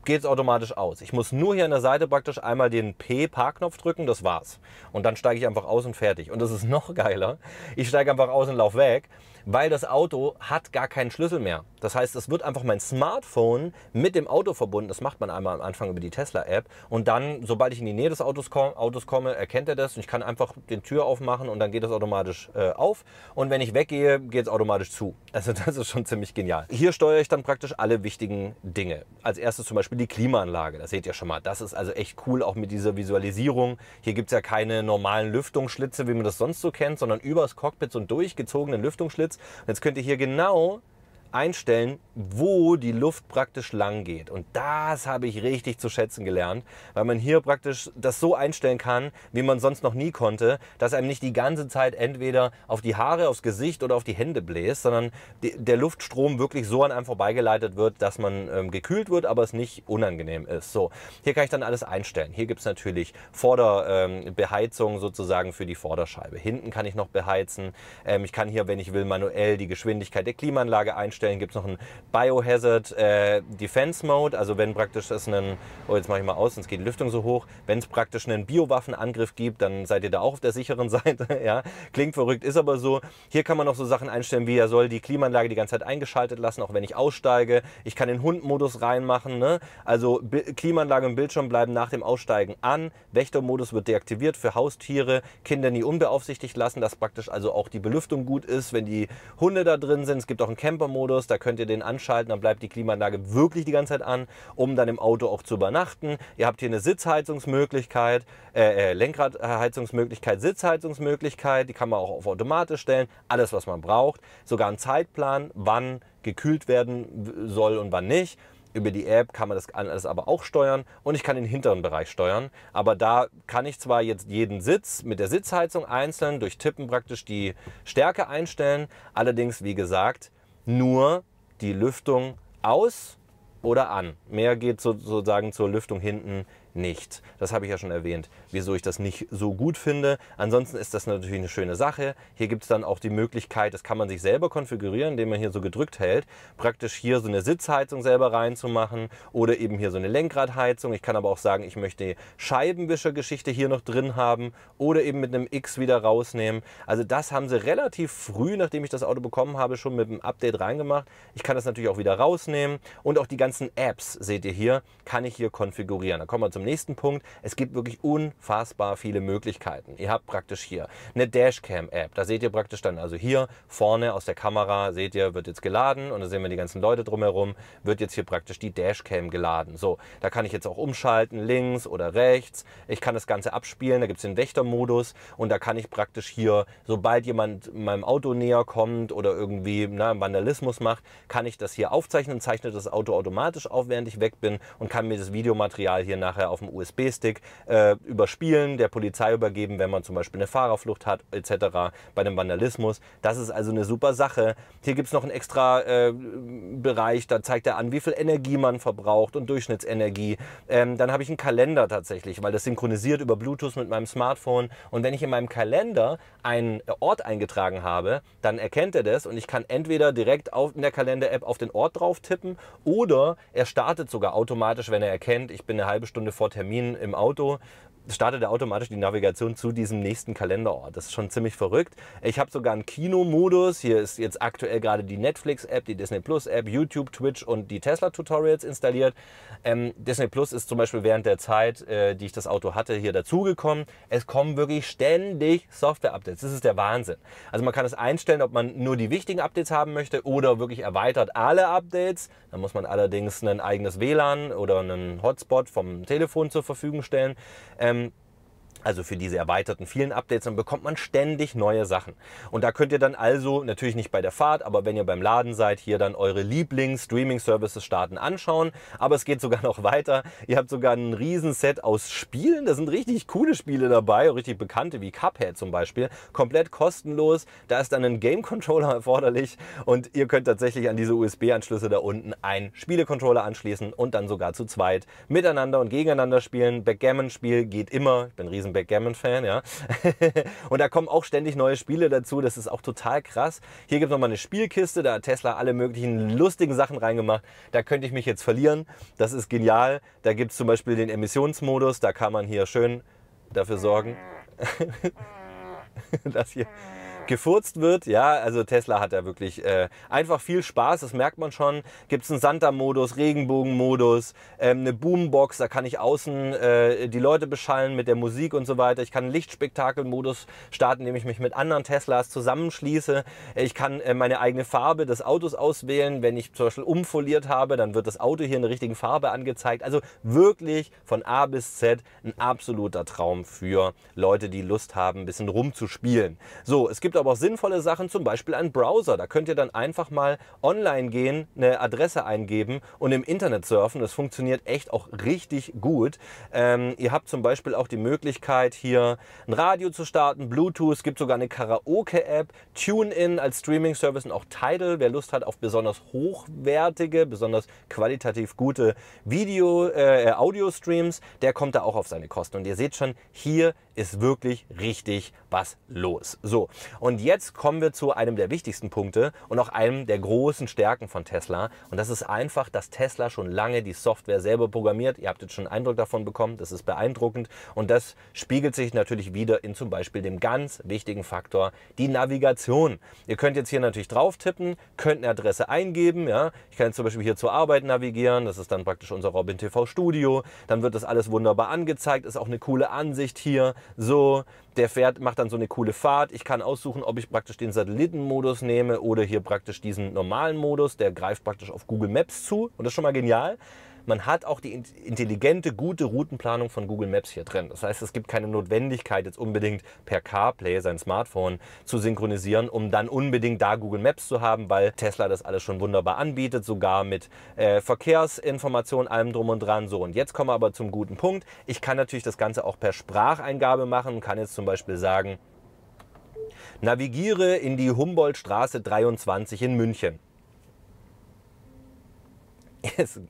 geht es automatisch aus. Ich muss nur hier an der Seite praktisch einmal den P-Parkknopf drücken, das war's. Und dann steige ich einfach aus und fertig. Und das ist noch geiler. Ich steige einfach aus und laufe weg, weil das Auto hat gar keinen Schlüssel mehr. Das heißt, es wird einfach mein Smartphone mit dem Auto verbunden. Das macht man einmal am Anfang über die Tesla-App. Und dann, sobald ich in die Nähe des Autos komme, erkennt er das. Und ich kann einfach die Tür aufmachen und dann geht das automatisch auf. Und wenn ich weggehe, geht es automatisch zu. Also das ist schon ziemlich genial. Hier steuere ich dann praktisch alle wichtigen Dinge. Als erstes zum Beispiel die Klimaanlage. Das seht ihr schon mal. Das ist also echt cool, auch mit dieser Visualisierung. Hier gibt es ja keine normalen Lüftungsschlitze, wie man das sonst so kennt, sondern übers Cockpit so einen durchgezogenen Lüftungsschlitz. Und jetzt könnt ihr hier genau einstellen, wo die Luft praktisch lang geht. Und das habe ich richtig zu schätzen gelernt, weil man hier praktisch das so einstellen kann, wie man sonst noch nie konnte, dass einem nicht die ganze Zeit entweder auf die Haare, aufs Gesicht oder auf die Hände bläst, sondern der Luftstrom wirklich so an einem vorbeigeleitet wird, dass man gekühlt wird, aber es nicht unangenehm ist. So, hier kann ich dann alles einstellen. Hier gibt es natürlich Vorderbeheizung sozusagen für die Vorderscheibe. Hinten kann ich noch beheizen. Ich kann hier, wenn ich will, manuell die Geschwindigkeit der Klimaanlage einstellen. einstellen. Gibt es noch einen Biohazard Defense Mode, also wenn praktisch das einen, oh jetzt mache ich mal aus, sonst geht die Lüftung so hoch, wenn es praktisch einen Biowaffenangriff gibt, dann seid ihr da auch auf der sicheren Seite. Ja? Klingt verrückt, ist aber so. Hier kann man noch so Sachen einstellen, wie er soll die Klimaanlage die ganze Zeit eingeschaltet lassen, auch wenn ich aussteige. Ich kann den Hundmodus reinmachen, ne? Also Klimaanlage und Bildschirm bleiben nach dem Aussteigen an. Wächtermodus wird deaktiviert für Haustiere, Kinder nie unbeaufsichtigt lassen, dass praktisch also auch die Belüftung gut ist, wenn die Hunde da drin sind. Es gibt auch einen Camper-Modus, da könnt ihr den anschalten, dann bleibt die Klimaanlage wirklich die ganze Zeit an, um dann im Auto auch zu übernachten. Ihr habt hier eine Sitzheizungsmöglichkeit, Lenkradheizungsmöglichkeit, Sitzheizungsmöglichkeit, die kann man auch auf automatisch stellen, alles was man braucht. Sogar ein Zeitplan, wann gekühlt werden soll und wann nicht. Über die App kann man das alles aber auch steuern und ich kann den hinteren Bereich steuern. Aber da kann ich zwar jetzt jeden Sitz mit der Sitzheizung einzeln durch Tippen praktisch die Stärke einstellen, allerdings wie gesagt nur die Lüftung aus oder an. Mehr geht sozusagen zur Lüftung hinten nicht. Das habe ich ja schon erwähnt, wieso ich das nicht so gut finde. Ansonsten ist das natürlich eine schöne Sache. Hier gibt es dann auch die Möglichkeit, das kann man sich selber konfigurieren, indem man hier so gedrückt hält, praktisch hier so eine Sitzheizung selber reinzumachen oder eben hier so eine Lenkradheizung. Ich kann aber auch sagen, ich möchte Scheibenwischergeschichte hier noch drin haben oder eben mit einem X wieder rausnehmen. Also das haben sie relativ früh, nachdem ich das Auto bekommen habe, schon mit dem Update reingemacht. Ich kann das natürlich auch wieder rausnehmen und auch die ganzen Apps, seht ihr hier, kann ich hier konfigurieren. Da kommen wir zum nächsten Punkt. Es gibt wirklich unfassbar viele Möglichkeiten. Ihr habt praktisch hier eine Dashcam-App. Da seht ihr praktisch dann also hier vorne aus der Kamera, seht ihr, wird jetzt geladen und da sehen wir die ganzen Leute drumherum, wird jetzt hier praktisch die Dashcam geladen. So, da kann ich jetzt auch umschalten, links oder rechts. Ich kann das Ganze abspielen, da gibt es den Wächtermodus und da kann ich praktisch hier, sobald jemand meinem Auto näher kommt oder irgendwie Vandalismus macht, kann ich das hier aufzeichnen, zeichnet das Auto automatisch auf, während ich weg bin und kann mir das Videomaterial hier nachher auf dem USB-Stick überspielen, der Polizei übergeben, wenn man zum Beispiel eine Fahrerflucht hat etc. bei einem Vandalismus. Das ist also eine super Sache. Hier gibt es noch einen extra Bereich, da zeigt er an, wie viel Energie man verbraucht und Durchschnittsenergie. Dann habe ich einen Kalender tatsächlich, weil das synchronisiert über Bluetooth mit meinem Smartphone und wenn ich in meinem Kalender einen Ort eingetragen habe, dann erkennt er das und ich kann entweder direkt in der Kalender-App auf den Ort drauf tippen oder er startet sogar automatisch, wenn er erkennt, ich bin eine halbe Stunde vor Termin im Auto, startet er automatisch die Navigation zu diesem nächsten Kalenderort. Das ist schon ziemlich verrückt. Ich habe sogar einen Kinomodus. Hier ist jetzt aktuell gerade die Netflix-App, die Disney Plus-App, YouTube, Twitch und die Tesla-Tutorials installiert. Disney Plus ist zum Beispiel während der Zeit, die ich das Auto hatte, hier dazugekommen. Es kommen wirklich ständig Software-Updates. Das ist der Wahnsinn. Also man kann es einstellen, ob man nur die wichtigen Updates haben möchte oder wirklich erweitert alle Updates. Da muss man allerdings ein eigenes WLAN oder einen Hotspot vom Telefon zur Verfügung stellen. Also für diese erweiterten vielen Updates, dann bekommt man ständig neue Sachen. Und da könnt ihr dann also, natürlich nicht bei der Fahrt, aber wenn ihr beim Laden seid, hier dann eure Lieblings-Streaming-Services starten, anschauen. Aber es geht sogar noch weiter. Ihr habt sogar ein Riesenset aus Spielen. Da sind richtig coole Spiele dabei, richtig bekannte wie Cuphead zum Beispiel. Komplett kostenlos. Da ist dann ein Game-Controller erforderlich und ihr könnt tatsächlich an diese USB-Anschlüsse da unten einen Spiele-Controller anschließen und dann sogar zu zweit miteinander und gegeneinander spielen. Backgammon-Spiel geht immer. Ich bin ein riesen Backgammon-Fan, ja. Und da kommen auch ständig neue Spiele dazu. Das ist auch total krass. Hier gibt es nochmal eine Spielkiste. Da hat Tesla alle möglichen lustigen Sachen reingemacht. Da könnte ich mich jetzt verlieren. Das ist genial. Da gibt es zum Beispiel den Emissionsmodus. Da kann man hier schön dafür sorgen, dass hier gefurzt wird. Ja, also Tesla hat da wirklich einfach viel Spaß, das merkt man schon. Gibt es einen Santa-Modus, Regenbogen-Modus, eine Boombox, da kann ich außen die Leute beschallen mit der Musik und so weiter. Ich kann einen Lichtspektakel-Modus starten, indem ich mich mit anderen Teslas zusammenschließe. Ich kann meine eigene Farbe des Autos auswählen. Wenn ich zum Beispiel umfoliert habe, dann wird das Auto hier in der richtigen Farbe angezeigt. Also wirklich von A bis Z ein absoluter Traum für Leute, die Lust haben, ein bisschen rumzuspielen. So, es gibt aber auch sinnvolle Sachen, zum Beispiel einen Browser. Da könnt ihr dann einfach mal online gehen, eine Adresse eingeben und im Internet surfen. Das funktioniert echt auch richtig gut. Ihr habt zum Beispiel auch die Möglichkeit, hier ein Radio zu starten, Bluetooth, es gibt sogar eine Karaoke-App, TuneIn als Streaming-Service und auch Tidal, wer Lust hat auf besonders hochwertige, besonders qualitativ gute Audio-Streams, der kommt da auch auf seine Kosten. Und ihr seht schon, hier ist wirklich richtig was los. So, und jetzt kommen wir zu einem der wichtigsten Punkte und auch einem der großen Stärken von Tesla. Und das ist einfach, dass Tesla schon lange die Software selber programmiert. Ihr habt jetzt schon einen Eindruck davon bekommen, das ist beeindruckend. Und das spiegelt sich natürlich wieder in zum Beispiel dem ganz wichtigen Faktor, die Navigation. Ihr könnt jetzt hier natürlich drauf tippen, könnt eine Adresse eingeben. Ja. Ich kann jetzt zum Beispiel hier zur Arbeit navigieren. Das ist dann praktisch unser Robin TV Studio. Dann wird das alles wunderbar angezeigt. Ist auch eine coole Ansicht hier. So, der macht dann so eine coole Fahrt. Ich kann aussuchen, ob ich praktisch den Satellitenmodus nehme oder hier praktisch diesen normalen Modus. Der greift praktisch auf Google Maps zu. Und das ist schon mal genial. Man hat auch die intelligente, gute Routenplanung von Google Maps hier drin. Das heißt, es gibt keine Notwendigkeit, jetzt unbedingt per CarPlay sein Smartphone zu synchronisieren, um dann unbedingt da Google Maps zu haben, weil Tesla das alles schon wunderbar anbietet, sogar mit Verkehrsinformationen, allem drum und dran. So, und jetzt kommen wir aber zum guten Punkt. Ich kann natürlich das Ganze auch per Spracheingabe machen und kann jetzt zum Beispiel sagen, navigiere in die Humboldtstraße 23 in München.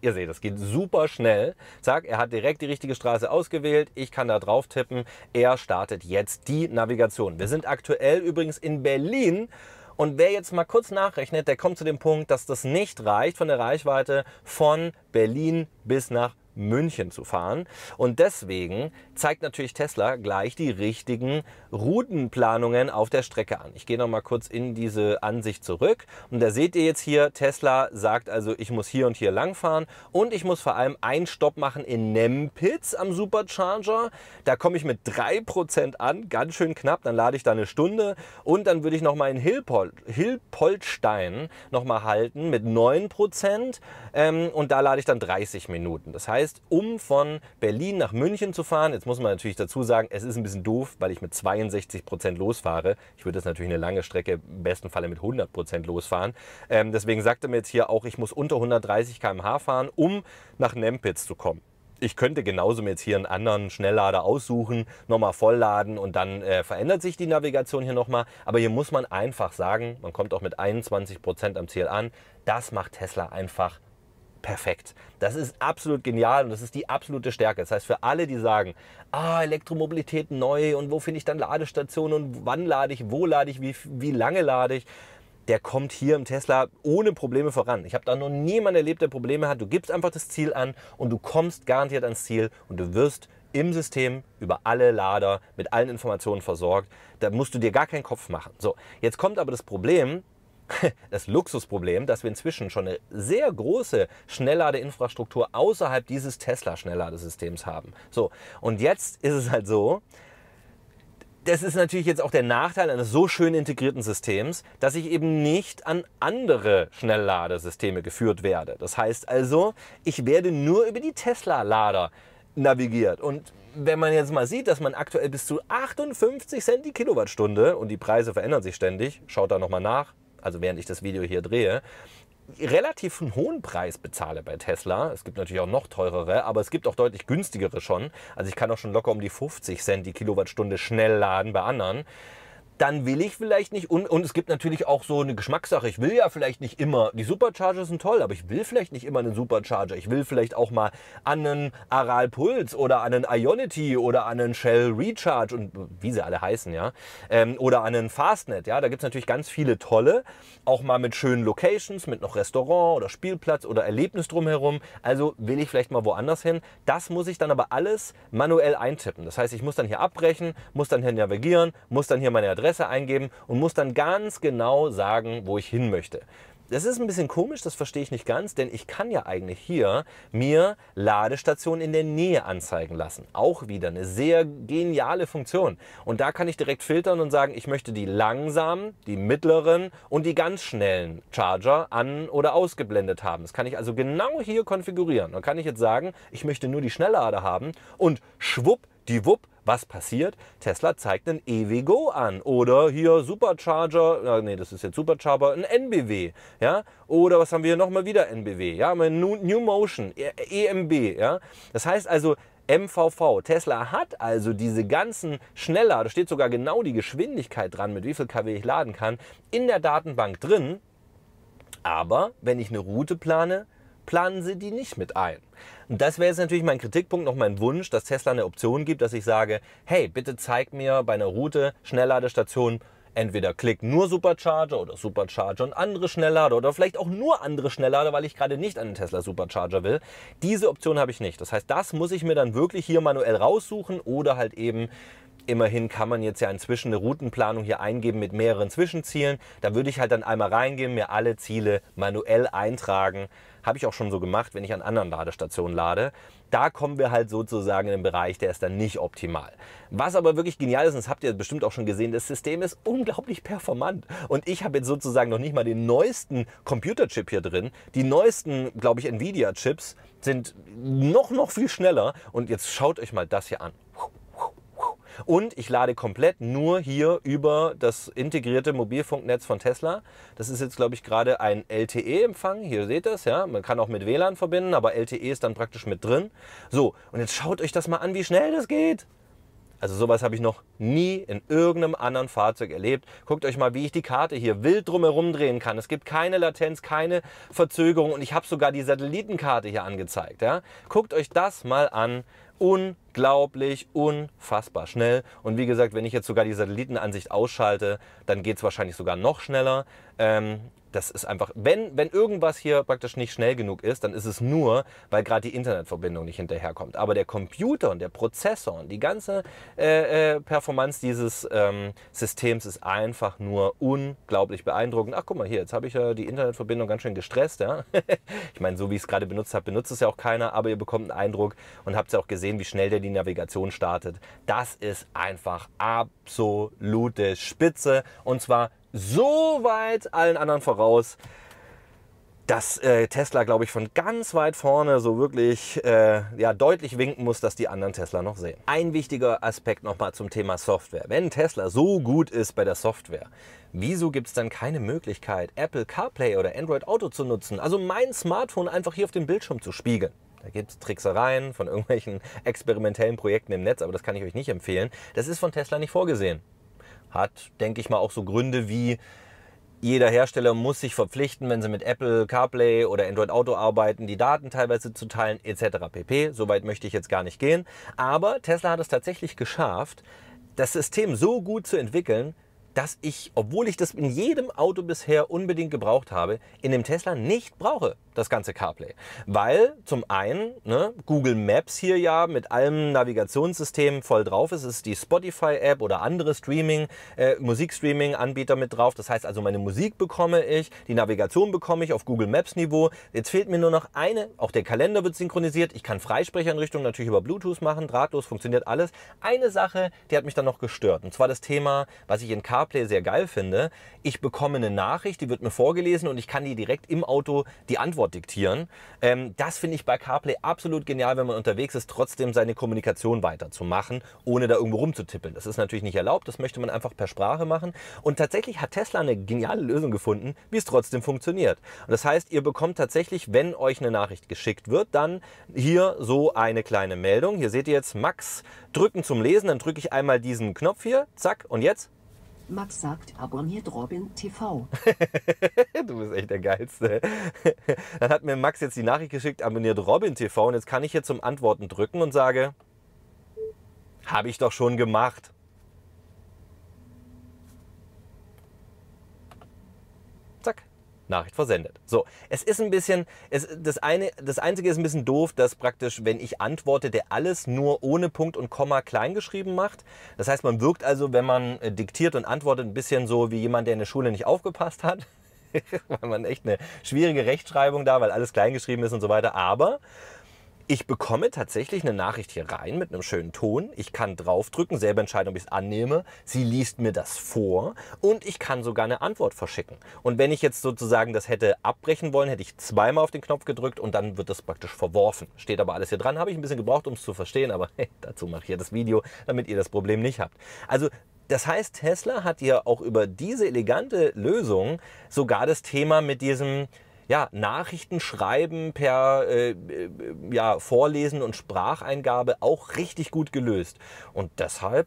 Ihr seht, das geht super schnell. Zack, er hat direkt die richtige Straße ausgewählt. Ich kann da drauf tippen. Er startet jetzt die Navigation. Wir sind aktuell übrigens in Berlin. Und wer jetzt mal kurz nachrechnet, der kommt zu dem Punkt, dass das nicht reicht von der Reichweite von Berlin bis nach München zu fahren. Und deswegen zeigt natürlich Tesla gleich die richtigen Routenplanungen auf der Strecke an. Ich gehe noch mal kurz in diese Ansicht zurück und da seht ihr jetzt hier, Tesla sagt also, ich muss hier und hier lang fahren und ich muss vor allem einen Stopp machen in Nempitz am Supercharger. Da komme ich mit 3% an, ganz schön knapp, dann lade ich da eine Stunde und dann würde ich noch mal in Hilpoltstein noch mal halten mit 9% und da lade ich dann 30 Minuten. Das heißt, um von Berlin nach München zu fahren, jetzt muss man natürlich dazu sagen, es ist ein bisschen doof, weil ich mit 62% losfahre. Ich würde das natürlich eine lange Strecke im besten Falle mit 100% losfahren. Deswegen sagt er mir jetzt hier auch, ich muss unter 130 km/h fahren, um nach Nempitz zu kommen. Ich könnte genauso mir jetzt hier einen anderen Schnelllader aussuchen, nochmal vollladen und dann verändert sich die Navigation hier nochmal. Aber hier muss man einfach sagen, man kommt auch mit 21% am Ziel an. Das macht Tesla einfach perfekt. Das ist absolut genial und das ist die absolute Stärke. Das heißt, für alle, die sagen, Elektromobilität neu und wo finde ich dann Ladestationen und wann lade ich, wo lade ich, wie lange lade ich, der kommt hier im Tesla ohne Probleme voran. Ich habe da noch niemanden erlebt, der Probleme hat. Du gibst einfach das Ziel an und du kommst garantiert ans Ziel und du wirst im System über alle Lader mit allen Informationen versorgt. Da musst du dir gar keinen Kopf machen. So, jetzt kommt aber das Problem, das Luxusproblem, dass wir inzwischen schon eine sehr große Schnellladeinfrastruktur außerhalb dieses Tesla-Schnellladesystems haben. So, und jetzt ist es halt so, das ist natürlich jetzt auch der Nachteil eines so schön integrierten Systems, dass ich eben nicht an andere Schnellladesysteme geführt werde. Das heißt also, ich werde nur über die Tesla-Lader navigiert. Und wenn man jetzt mal sieht, dass man aktuell bis zu 58 Cent die Kilowattstunde, und die Preise verändern sich ständig, schaut da nochmal nach, also während ich das Video hier drehe, relativ einen hohen Preis bezahle bei Tesla. Es gibt natürlich auch noch teurere, aber es gibt auch deutlich günstigere schon. Also ich kann auch schon locker um die 50 Cent die Kilowattstunde schnell laden bei anderen. Dann will ich vielleicht nicht, und es gibt natürlich auch so eine Geschmackssache, ich will ja vielleicht nicht immer, die Supercharger sind toll, aber ich will vielleicht nicht immer einen Supercharger, ich will vielleicht auch mal an einen Aral Puls oder an einen Ionity oder an einen Shell Recharge und wie sie alle heißen, ja, oder an einen Fastnet, ja, da gibt es natürlich ganz viele tolle, auch mal mit schönen Locations, mit noch Restaurant oder Spielplatz oder Erlebnis drumherum, also will ich vielleicht mal woanders hin, das muss ich dann aber alles manuell eintippen, das heißt, ich muss dann hier abbrechen, muss dann hier navigieren, muss dann hier meine Adresse eingeben und muss dann ganz genau sagen, wo ich hin möchte. Das ist ein bisschen komisch, das verstehe ich nicht ganz, denn ich kann ja eigentlich hier mir Ladestationen in der Nähe anzeigen lassen. Auch wieder eine sehr geniale Funktion. Und da kann ich direkt filtern und sagen, ich möchte die langsamen, die mittleren und die ganz schnellen Charger an- oder ausgeblendet haben. Das kann ich also genau hier konfigurieren. Dann kann ich jetzt sagen, ich möchte nur die Schnelllader haben und schwuppdiwupp, was passiert? Tesla zeigt einen EWGO an oder hier Supercharger, nee, das ist jetzt Supercharger, ein NBW, ja, oder was haben wir hier nochmal wieder NBW, ja, New Motion, EMB, ja, das heißt also MVV, Tesla hat also diese ganzen Schnelllader, da steht sogar genau die Geschwindigkeit dran, mit wie viel kW ich laden kann, in der Datenbank drin, aber wenn ich eine Route plane, planen sie die nicht mit ein. Und das wäre jetzt natürlich mein Kritikpunkt, noch mein Wunsch, dass Tesla eine Option gibt, dass ich sage, hey, bitte zeig mir bei einer Route Schnellladestationen, entweder Klick nur Supercharger oder Supercharger und andere Schnelllader oder vielleicht auch nur andere Schnelllader, weil ich gerade nicht einen Tesla Supercharger will. Diese Option habe ich nicht. Das heißt, das muss ich mir dann wirklich hier manuell raussuchen oder halt eben, immerhin kann man jetzt ja inzwischen eine Routenplanung hier eingeben mit mehreren Zwischenzielen. Da würde ich halt dann einmal reingehen, mir alle Ziele manuell eintragen. Habe ich auch schon so gemacht, wenn ich an anderen Ladestationen lade. Da kommen wir halt sozusagen in den Bereich, der ist dann nicht optimal. Was aber wirklich genial ist, und das habt ihr bestimmt auch schon gesehen, das System ist unglaublich performant. Und ich habe jetzt sozusagen noch nicht mal den neuesten Computerchip hier drin. Die neuesten, glaube ich, Nvidia-Chips sind noch viel schneller. Und jetzt schaut euch mal das hier an. Und ich lade komplett nur hier über das integrierte Mobilfunknetz von Tesla. Das ist jetzt, glaube ich, gerade ein LTE-Empfang. Hier seht ihr es, ja. Man kann auch mit WLAN verbinden, aber LTE ist dann praktisch mit drin. So, und jetzt schaut euch das mal an, wie schnell das geht. Also sowas habe ich noch nie in irgendeinem anderen Fahrzeug erlebt. Guckt euch mal, wie ich die Karte hier wild drumherum drehen kann. Es gibt keine Latenz, keine Verzögerung und ich habe sogar die Satellitenkarte hier angezeigt. Ja? Guckt euch das mal an. Unglaublich, unfassbar schnell. Und wie gesagt, wenn ich jetzt sogar die Satellitenansicht ausschalte, dann geht es wahrscheinlich sogar noch schneller. Das ist einfach, wenn irgendwas hier praktisch nicht schnell genug ist, dann ist es nur, weil gerade die Internetverbindung nicht hinterherkommt. Aber der Computer und der Prozessor und die ganze Performance dieses Systems ist einfach nur unglaublich beeindruckend. Ach, guck mal hier, jetzt habe ich ja die Internetverbindung ganz schön gestresst. Ja? Ich meine, so wie ich es gerade benutzt habe, benutzt es ja auch keiner, aber ihr bekommt einen Eindruck und habt ja auch gesehen, wie schnell der die Navigation startet. Das ist einfach absolute Spitze und zwar so weit allen anderen voraus, dass Tesla, glaube ich, von ganz weit vorne so wirklich ja, deutlich winken muss, dass die anderen Tesla noch sehen. Ein wichtiger Aspekt nochmal zum Thema Software. Wenn Tesla so gut ist bei der Software, wieso gibt es dann keine Möglichkeit, Apple CarPlay oder Android Auto zu nutzen? Also mein Smartphone einfach hier auf dem Bildschirm zu spiegeln. Da gibt es Tricksereien von irgendwelchen experimentellen Projekten im Netz, aber das kann ich euch nicht empfehlen. Das ist von Tesla nicht vorgesehen. Hat, denke ich mal, auch so Gründe wie, jeder Hersteller muss sich verpflichten, wenn sie mit Apple CarPlay oder Android Auto arbeiten, die Daten teilweise zu teilen etc. pp. Soweit möchte ich jetzt gar nicht gehen. Aber Tesla hat es tatsächlich geschafft, das System so gut zu entwickeln, dass ich, obwohl ich das in jedem Auto bisher unbedingt gebraucht habe, in dem Tesla nicht brauche, das ganze CarPlay. Weil zum einen Google Maps hier ja mit allem Navigationssystem voll drauf ist. Es ist die Spotify-App oder andere Musikstreaming-Anbieter mit drauf. Das heißt also, meine Musik bekomme ich, die Navigation bekomme ich auf Google Maps-Niveau. Jetzt fehlt mir nur noch eine, auch der Kalender wird synchronisiert. Ich kann Freisprecheinrichtungen natürlich über Bluetooth machen, drahtlos, funktioniert alles. Eine Sache, die hat mich dann noch gestört. Und zwar das Thema, was ich in CarPlay sehr geil finde. Ich bekomme eine Nachricht, die wird mir vorgelesen und ich kann die direkt im Auto die Antwort diktieren. Das finde ich bei CarPlay absolut genial, wenn man unterwegs ist, trotzdem seine Kommunikation weiterzumachen, ohne da irgendwo rumzutippeln. Das ist natürlich nicht erlaubt, das möchte man einfach per Sprache machen. Und tatsächlich hat Tesla eine geniale Lösung gefunden, wie es trotzdem funktioniert. Und das heißt, ihr bekommt tatsächlich, wenn euch eine Nachricht geschickt wird, dann hier so eine kleine Meldung. Hier seht ihr jetzt Max drücken zum Lesen, dann drücke ich einmal diesen Knopf hier, zack, und jetzt? Max sagt, abonniert Robin TV. Du bist echt der Geilste. Dann hat mir Max jetzt die Nachricht geschickt, abonniert Robin TV und jetzt kann ich hier zum Antworten drücken und sage, habe ich doch schon gemacht. Zack. Nachricht versendet. So, es ist ein bisschen, das Einzige ist ein bisschen doof, dass praktisch, wenn ich antworte, der alles nur ohne Punkt und Komma klein geschrieben macht. Das heißt, man wirkt also, wenn man diktiert und antwortet, ein bisschen so wie jemand, der in der Schule nicht aufgepasst hat. Weil man echt eine schwierige Rechtschreibung da, weil alles klein geschrieben ist und so weiter. Aber ich bekomme tatsächlich eine Nachricht hier rein mit einem schönen Ton. Ich kann draufdrücken, selber entscheiden, ob ich es annehme. Sie liest mir das vor und ich kann sogar eine Antwort verschicken. Und wenn ich jetzt sozusagen das hätte abbrechen wollen, hätte ich zweimal auf den Knopf gedrückt und dann wird das praktisch verworfen. Steht aber alles hier dran. Habe ich ein bisschen gebraucht, um es zu verstehen, aber hey, dazu mache ich ja das Video, damit ihr das Problem nicht habt. Also das heißt, Tesla hat ja auch über diese elegante Lösung sogar das Thema mit diesem Nachrichten schreiben per Vorlesen und Spracheingabe auch richtig gut gelöst. Und deshalb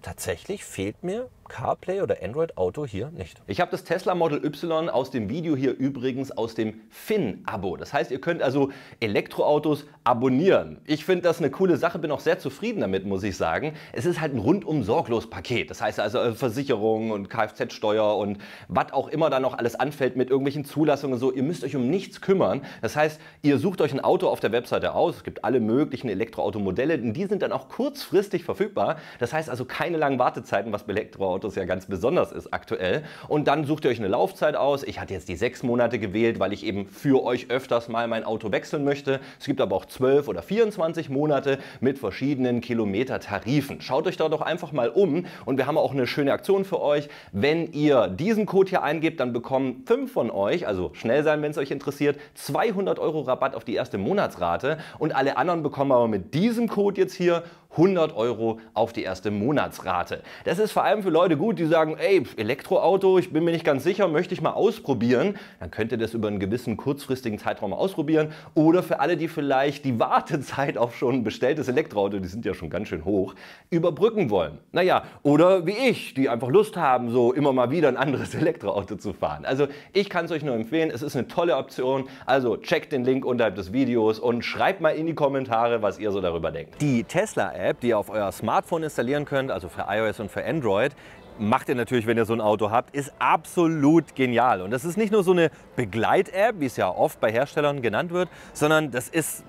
tatsächlich fehlt mir CarPlay oder Android Auto hier nicht. Ich habe das Tesla Model Y aus dem Video hier übrigens aus dem Finn-Abo. Das heißt, ihr könnt also Elektroautos abonnieren. Ich finde das eine coole Sache, bin auch sehr zufrieden damit, muss ich sagen. Es ist halt ein rundum sorglos Paket. Das heißt also Versicherung und Kfz-Steuer und was auch immer da noch alles anfällt mit irgendwelchen Zulassungen und so. Ihr müsst euch um nichts kümmern. Das heißt, ihr sucht euch ein Auto auf der Webseite aus. Es gibt alle möglichen Elektroautomodelle und die sind dann auch kurzfristig verfügbar. Das heißt also keine langen Wartezeiten, was bei Elektroautos ja ganz besonders ist aktuell. Und dann sucht ihr euch eine Laufzeit aus. Ich hatte jetzt die 6 Monate gewählt, weil ich eben für euch öfters mal mein Auto wechseln möchte. Es gibt aber auch 12 oder 24 Monate mit verschiedenen Kilometertarifen. Schaut euch da doch einfach mal um und wir haben auch eine schöne Aktion für euch. Wenn ihr diesen Code hier eingebt, dann bekommen 5 von euch, also schnell sein, wenn es euch interessiert, 200 € Rabatt auf die erste Monatsrate und alle anderen bekommen aber mit diesem Code jetzt hier 100 € auf die erste Monatsrate. Das ist vor allem für Leute gut, die sagen, ey, Elektroauto, ich bin mir nicht ganz sicher, möchte ich mal ausprobieren. Dann könnt ihr das über einen gewissen kurzfristigen Zeitraum ausprobieren. Oder für alle, die vielleicht die Wartezeit auf schon ein bestelltes Elektroauto, die sind ja schon ganz schön hoch, überbrücken wollen. Naja, oder wie ich, die einfach Lust haben, so immer mal wieder ein anderes Elektroauto zu fahren. Also ich kann es euch nur empfehlen, es ist eine tolle Option. Also checkt den Link unterhalb des Videos und schreibt mal in die Kommentare, was ihr so darüber denkt. Die Tesla-App, die ihr auf euer Smartphone installieren könnt, also für iOS und für Android, macht ihr natürlich, wenn ihr so ein Auto habt, ist absolut genial. Und das ist nicht nur so eine Begleit-App, wie es ja oft bei Herstellern genannt wird, sondern das ist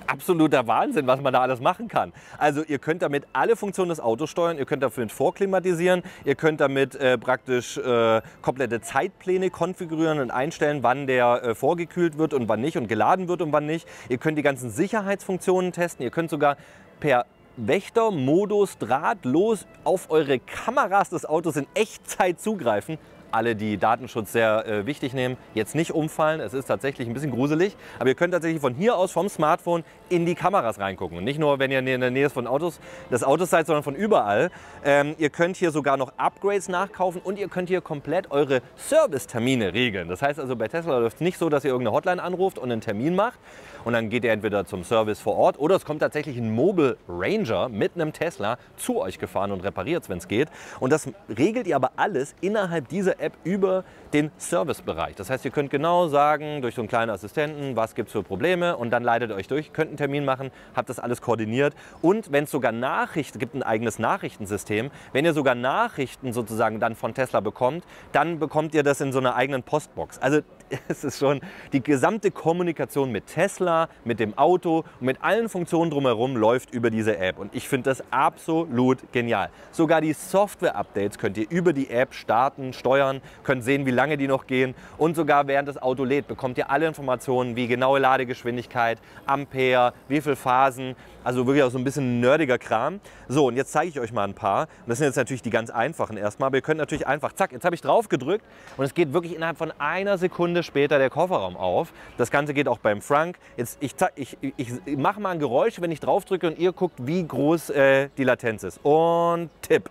absoluter Wahnsinn, was man da alles machen kann. Also ihr könnt damit alle Funktionen des Autos steuern, ihr könnt damit vorklimatisieren, ihr könnt damit praktisch komplette Zeitpläne konfigurieren und einstellen, wann der vorgekühlt wird und wann nicht und geladen wird und wann nicht. Ihr könnt die ganzen Sicherheitsfunktionen testen, ihr könnt sogar per Wächtermodus drahtlos auf eure Kameras des Autos in Echtzeit zugreifen. Alle, die Datenschutz sehr wichtig nehmen, jetzt nicht umfallen. Es ist tatsächlich ein bisschen gruselig, aber ihr könnt tatsächlich von hier aus vom Smartphone in die Kameras reingucken. Und nicht nur, wenn ihr in der Nähe des Autos seid, sondern von überall. Ihr könnt hier sogar noch Upgrades nachkaufen und ihr könnt hier komplett eure Servicetermine regeln. Das heißt also, bei Tesla läuft es nicht so, dass ihr irgendeine Hotline anruft und einen Termin macht und dann geht ihr entweder zum Service vor Ort oder es kommt tatsächlich ein Mobile Ranger mit einem Tesla zu euch gefahren und repariert es, wenn es geht. Und das regelt ihr aber alles innerhalb dieser App über den Servicebereich. Das heißt, ihr könnt genau sagen, durch so einen kleinen Assistenten, was gibt es für Probleme und dann leitet ihr euch durch, könnt einen Termin machen, habt das alles koordiniert. Und wenn es sogar Nachrichten gibt, ein eigenes Nachrichtensystem, wenn ihr sogar Nachrichten sozusagen dann von Tesla bekommt, dann bekommt ihr das in so einer eigenen Postbox. Also es ist schon die gesamte Kommunikation mit Tesla, mit dem Auto und mit allen Funktionen drumherum läuft über diese App. Und ich finde das absolut genial. Sogar die Software-Updates könnt ihr über die App starten, steuern, könnt sehen, wie lange die noch gehen. Und sogar während das Auto lädt, bekommt ihr alle Informationen wie genaue Ladegeschwindigkeit, Ampere, wie viele Phasen. Also wirklich auch so ein bisschen nerdiger Kram. So, und jetzt zeige ich euch mal ein paar. Und das sind jetzt natürlich die ganz einfachen erstmal. Aber ihr könnt natürlich einfach, zack, jetzt habe ich drauf gedrückt und es geht wirklich innerhalb von einer Sekunde später der Kofferraum auf. Das Ganze geht auch beim Frank. Jetzt, ich mache mal ein Geräusch, wenn ich drauf drücke und ihr guckt, wie groß die Latenz ist. Und Tipp.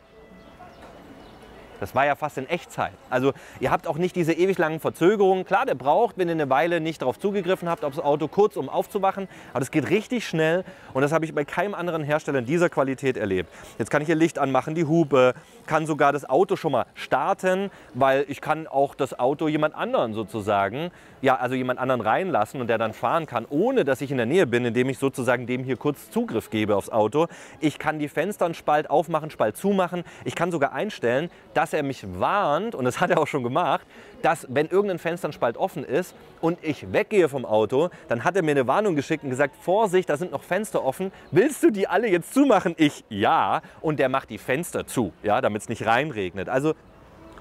Das war ja fast in Echtzeit. Also ihr habt auch nicht diese ewig langen Verzögerungen. Klar, der braucht, wenn ihr eine Weile nicht darauf zugegriffen habt, aufs Auto kurz, um aufzuwachen. Aber das geht richtig schnell und das habe ich bei keinem anderen Hersteller in dieser Qualität erlebt. Jetzt kann ich hier Licht anmachen, die Hupe, kann sogar das Auto schon mal starten, weil ich kann auch das Auto jemand anderen sozusagen, ja, also jemand anderen reinlassen und der dann fahren kann, ohne dass ich in der Nähe bin, indem ich sozusagen dem hier kurz Zugriff gebe aufs Auto. Ich kann die Fenster einen Spalt aufmachen, Spalt zumachen. Ich kann sogar einstellen, dass er mich warnt, und das hat er auch schon gemacht, dass wenn irgendein Fensterspalt offen ist und ich weggehe vom Auto, dann hat er mir eine Warnung geschickt und gesagt, Vorsicht, da sind noch Fenster offen, willst du die alle jetzt zumachen? Ich, ja, und der macht die Fenster zu, ja, damit es nicht reinregnet. Also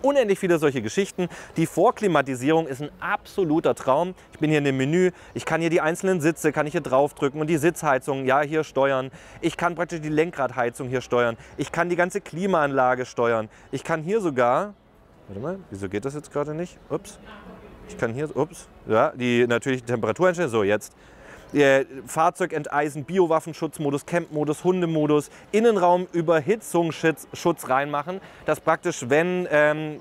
unendlich viele solche Geschichten. Die Vorklimatisierung ist ein absoluter Traum. Ich bin hier in dem Menü, ich kann hier die einzelnen Sitze, kann ich hier draufdrücken und die Sitzheizung, ja, hier steuern. Ich kann praktisch die Lenkradheizung hier steuern. Ich kann die ganze Klimaanlage steuern. Ich kann hier sogar, warte mal, wieso geht das jetzt gerade nicht? Ups. Ich kann hier, ups, ja, natürlich die Temperatur einstellen. So, jetzt. Fahrzeugenteisen, Biowaffenschutzmodus, Campmodus, Hundemodus, Innenraum Überhitzungsschutz reinmachen, dass praktisch, wenn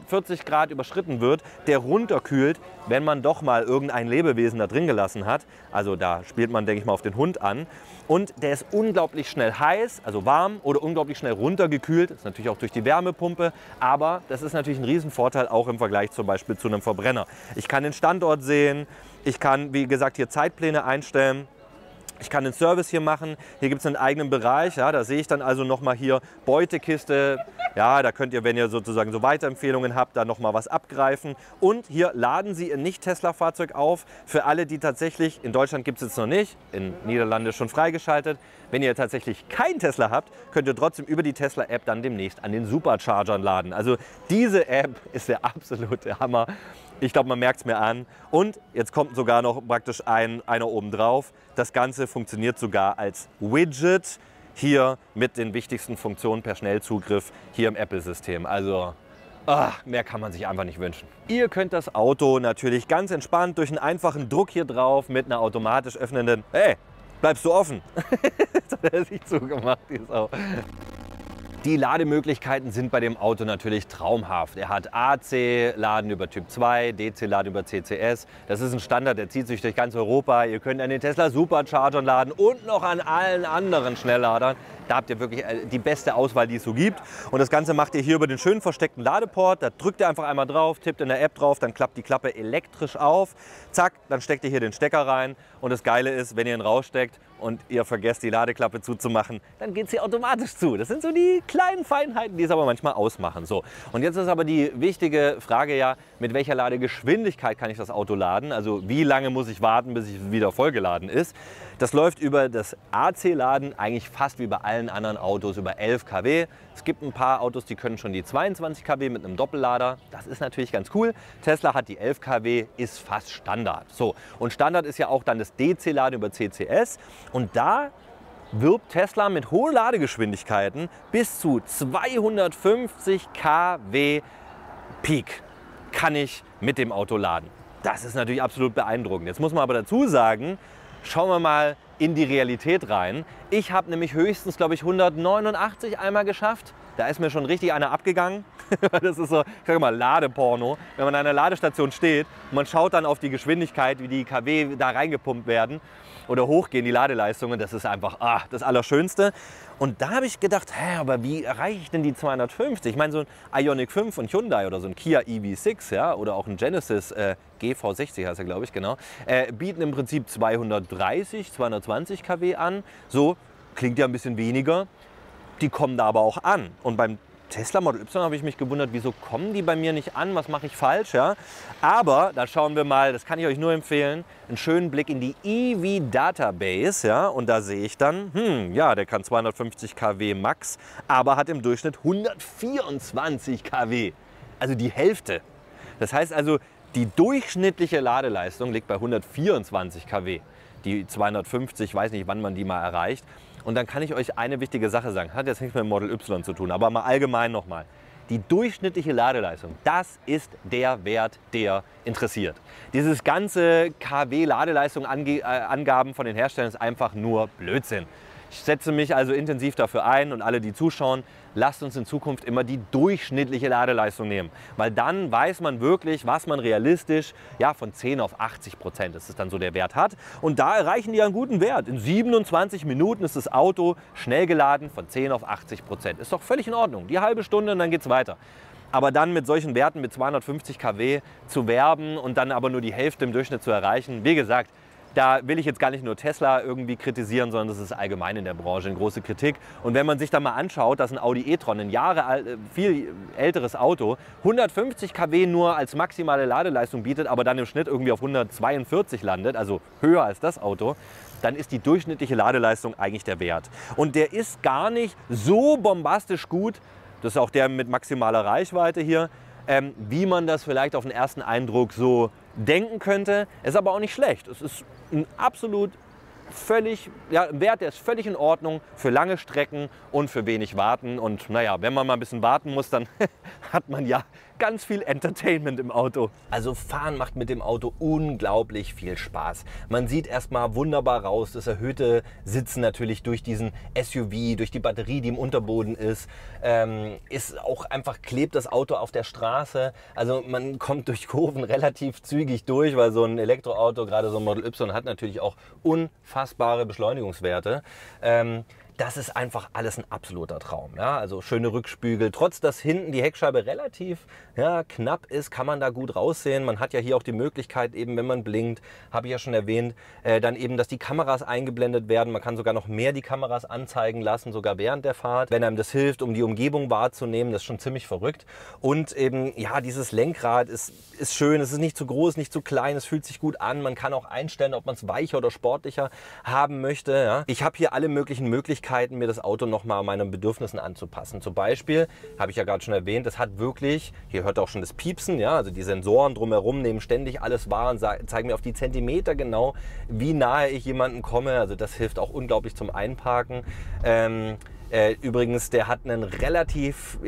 40 Grad überschritten wird, der runterkühlt, wenn man doch mal irgendein Lebewesen da drin gelassen hat. Also da spielt man, denke ich mal, auf den Hund an. Und der ist unglaublich schnell heiß, also warm, oder unglaublich schnell runtergekühlt. Das ist natürlich auch durch die Wärmepumpe, aber das ist natürlich ein Riesenvorteil auch im Vergleich zum Beispiel zu einem Verbrenner. Ich kann den Standort sehen, ich kann, wie gesagt, hier Zeitpläne einstellen. Ich kann den Service hier machen. Hier gibt es einen eigenen Bereich. Ja, da sehe ich dann also nochmal hier Beutekiste. Ja, da könnt ihr, wenn ihr sozusagen so Weiterempfehlungen habt, da nochmal was abgreifen. Und hier laden Sie Ihr Nicht-Tesla-Fahrzeug auf. Für alle, die tatsächlich, in Deutschland gibt es jetzt noch nicht, in Niederlande schon freigeschaltet. Wenn ihr tatsächlich kein Tesla habt, könnt ihr trotzdem über die Tesla-App dann demnächst an den Superchargern laden. Also diese App ist der absolute Hammer. Ich glaube, man merkt es mir an. Und jetzt kommt sogar noch praktisch einer oben drauf. Das Ganze funktioniert sogar als Widget hier mit den wichtigsten Funktionen per Schnellzugriff hier im Apple-System. Also mehr kann man sich einfach nicht wünschen. Ihr könnt das Auto natürlich ganz entspannt durch einen einfachen Druck hier drauf mit einer automatisch öffnenden, hey, bleibst du offen? Das hat er sich zugemacht, die Sau. Die Lademöglichkeiten sind bei dem Auto natürlich traumhaft. Er hat AC-Laden über Typ 2, DC-Laden über CCS. Das ist ein Standard, der zieht sich durch ganz Europa. Ihr könnt an den Tesla Superchargern laden und noch an allen anderen Schnellladern. Da habt ihr wirklich die beste Auswahl, die es so gibt. Und das Ganze macht ihr hier über den schön versteckten Ladeport. Da drückt ihr einfach einmal drauf, tippt in der App drauf, dann klappt die Klappe elektrisch auf. Zack, dann steckt ihr hier den Stecker rein. Und das Geile ist, wenn ihr ihn raussteckt und ihr vergesst, die Ladeklappe zuzumachen, dann geht sie automatisch zu. Das sind so die kleinen Feinheiten, die es aber manchmal ausmachen. So. Und jetzt ist aber die wichtige Frage ja, mit welcher Ladegeschwindigkeit kann ich das Auto laden? Also wie lange muss ich warten, bis es wieder vollgeladen ist? Das läuft über das AC-Laden eigentlich fast wie bei allen anderen Autos über 11 kW. Es gibt ein paar Autos, die können schon die 22 kW mit einem Doppellader. Das ist natürlich ganz cool. Tesla hat die 11 kW, ist fast Standard. So. Und Standard ist ja auch dann das DC-Laden über CCS. Und da wirbt Tesla mit hohen Ladegeschwindigkeiten bis zu 250 kW Peak kann ich mit dem Auto laden. Das ist natürlich absolut beeindruckend. Jetzt muss man aber dazu sagen, schauen wir mal in die Realität rein. Ich habe nämlich höchstens, glaube ich, 189 einmal geschafft. Da ist mir schon richtig einer abgegangen. Das ist so, ich sage mal, Ladeporno. Wenn man an einer Ladestation steht und man schaut dann auf die Geschwindigkeit, wie die kW da reingepumpt werden oder hochgehen, die Ladeleistungen, das ist einfach das Allerschönste. Und da habe ich gedacht, aber wie erreiche ich denn die 250? Ich meine, so ein Ioniq 5 von Hyundai oder so ein Kia EV6, ja, oder auch ein Genesis GV60 heißt er, glaube ich, genau, bieten im Prinzip 230, 220 kW an. So, klingt ja ein bisschen weniger. Die kommen da aber auch an. Und beim Tesla Model Y habe ich mich gewundert, wieso kommen die bei mir nicht an? Was mache ich falsch? Ja? Aber da schauen wir mal, das kann ich euch nur empfehlen, einen schönen Blick in die EV Database. Ja? Und da sehe ich dann, ja, der kann 250 kW Max, aber hat im Durchschnitt 124 kW. Also die Hälfte. Das heißt also, die durchschnittliche Ladeleistung liegt bei 124 kW. Die 250, ich weiß nicht, wann man die mal erreicht. Und dann kann ich euch eine wichtige Sache sagen. Hat jetzt nichts mit dem Model Y zu tun, aber mal allgemein nochmal. Die durchschnittliche Ladeleistung, das ist der Wert, der interessiert. Dieses ganze KW-Ladeleistung-Angaben von den Herstellern ist einfach nur Blödsinn. Ich setze mich also intensiv dafür ein und alle, die zuschauen, lasst uns in Zukunft immer die durchschnittliche Ladeleistung nehmen. Weil dann weiß man wirklich, was man realistisch von 10 auf 80%, das ist dann so der Wert hat. Und da erreichen die einen guten Wert. In 27 Minuten ist das Auto schnell geladen von 10 auf 80%. Ist doch völlig in Ordnung. Die halbe Stunde und dann geht es weiter. Aber dann mit solchen Werten mit 250 kW zu werben und dann aber nur die Hälfte im Durchschnitt zu erreichen, wie gesagt, da will ich jetzt gar nicht nur Tesla irgendwie kritisieren, sondern das ist allgemein in der Branche eine große Kritik. Und wenn man sich da mal anschaut, dass ein Audi e-tron, ein viel älteres Auto, 150 kW nur als maximale Ladeleistung bietet, aber dann im Schnitt irgendwie auf 142 landet, also höher als das Auto, dann ist die durchschnittliche Ladeleistung eigentlich der Wert. Und der ist gar nicht so bombastisch gut, das ist auch der mit maximaler Reichweite hier, wie man das vielleicht auf den ersten Eindruck so denken könnte. Ist aber auch nicht schlecht. Es ist ein absolut ein Wert, der ist völlig in Ordnung für lange Strecken und für wenig Warten. Und naja, wenn man mal ein bisschen warten muss, dann hat man ja ganz viel Entertainment im Auto. Also fahren macht mit dem Auto unglaublich viel Spaß. Man sieht erstmal wunderbar raus, das erhöhte Sitzen natürlich durch diesen SUV, durch die Batterie, die im Unterboden ist auch einfach, klebt das Auto auf der Straße. Also man kommt durch Kurven relativ zügig durch, weil so ein Elektroauto, gerade so ein Model Y, hat natürlich auch unfassbare Beschleunigungswerte. Das ist einfach alles ein absoluter Traum. Ja? Also schöne Rückspiegel. Trotz dass hinten die Heckscheibe relativ knapp ist, kann man da gut raussehen. Man hat ja hier auch die Möglichkeit, eben wenn man blinkt, habe ich ja schon erwähnt, dann eben, dass die Kameras eingeblendet werden. Man kann sogar noch mehr die Kameras anzeigen lassen, sogar während der Fahrt, wenn einem das hilft, um die Umgebung wahrzunehmen. Das ist schon ziemlich verrückt. Und eben, ja, dieses Lenkrad ist schön. Es ist nicht zu groß, nicht zu klein. Es fühlt sich gut an. Man kann auch einstellen, ob man es weicher oder sportlicher haben möchte. Ja? Ich habe hier alle möglichen Möglichkeiten, mir das Auto nochmal meinen Bedürfnissen anzupassen. Zum Beispiel, habe ich ja gerade schon erwähnt, das hat wirklich, hier hört auch schon das Piepsen, ja, also die Sensoren drumherum nehmen ständig alles wahr und zeigen mir auf die Zentimeter genau, wie nahe ich jemanden komme. Also das hilft auch unglaublich zum Einparken. Übrigens, der hat einen relativ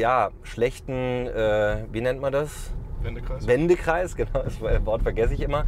schlechten, wie nennt man das? Wendekreis. Wendekreis, genau, das Wort vergesse ich immer.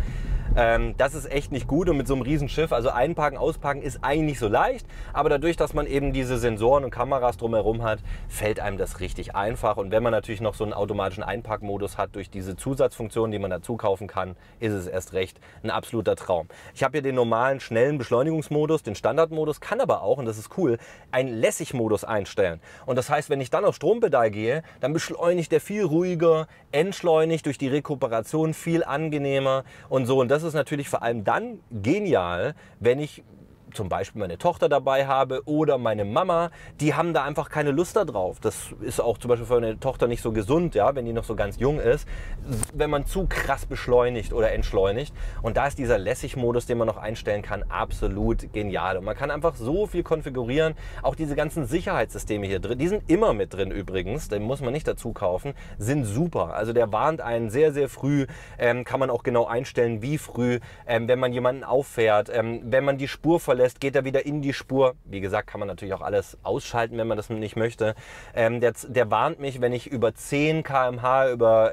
Das ist echt nicht gut und mit so einem Riesenschiff, also einparken, ausparken ist eigentlich nicht so leicht, aber dadurch, dass man eben diese Sensoren und Kameras drumherum hat, fällt einem das richtig einfach. Und wenn man natürlich noch so einen automatischen Einparkmodus hat durch diese Zusatzfunktionen, die man dazu kaufen kann, ist es erst recht ein absoluter Traum. Ich habe hier den normalen, schnellen Beschleunigungsmodus, den Standardmodus, kann aber auch, und das ist cool, einen Lässigmodus einstellen. Und das heißt, wenn ich dann auf Strompedal gehe, dann beschleunigt der viel ruhiger, entschleunigt durch die Rekuperation viel angenehmer und so. Und das ist natürlich vor allem dann genial, wenn ich zum Beispiel meine Tochter dabei habe oder meine Mama, die haben da einfach keine Lust darauf. Das ist auch zum Beispiel für eine Tochter nicht so gesund, ja, wenn die noch so ganz jung ist, wenn man zu krass beschleunigt oder entschleunigt. Und da ist dieser Lässig-Modus, den man noch einstellen kann, absolut genial. Und man kann einfach so viel konfigurieren. Auch diese ganzen Sicherheitssysteme hier drin, die sind immer mit drin übrigens, den muss man nicht dazu kaufen, sind super. Also der warnt einen sehr, sehr früh, kann man auch genau einstellen, wie früh, wenn man jemanden auffährt, wenn man die Spur verlässt, geht er wieder in die Spur. Wie gesagt, kann man natürlich auch alles ausschalten, wenn man das nicht möchte. Der warnt mich, wenn ich über 10 km/h über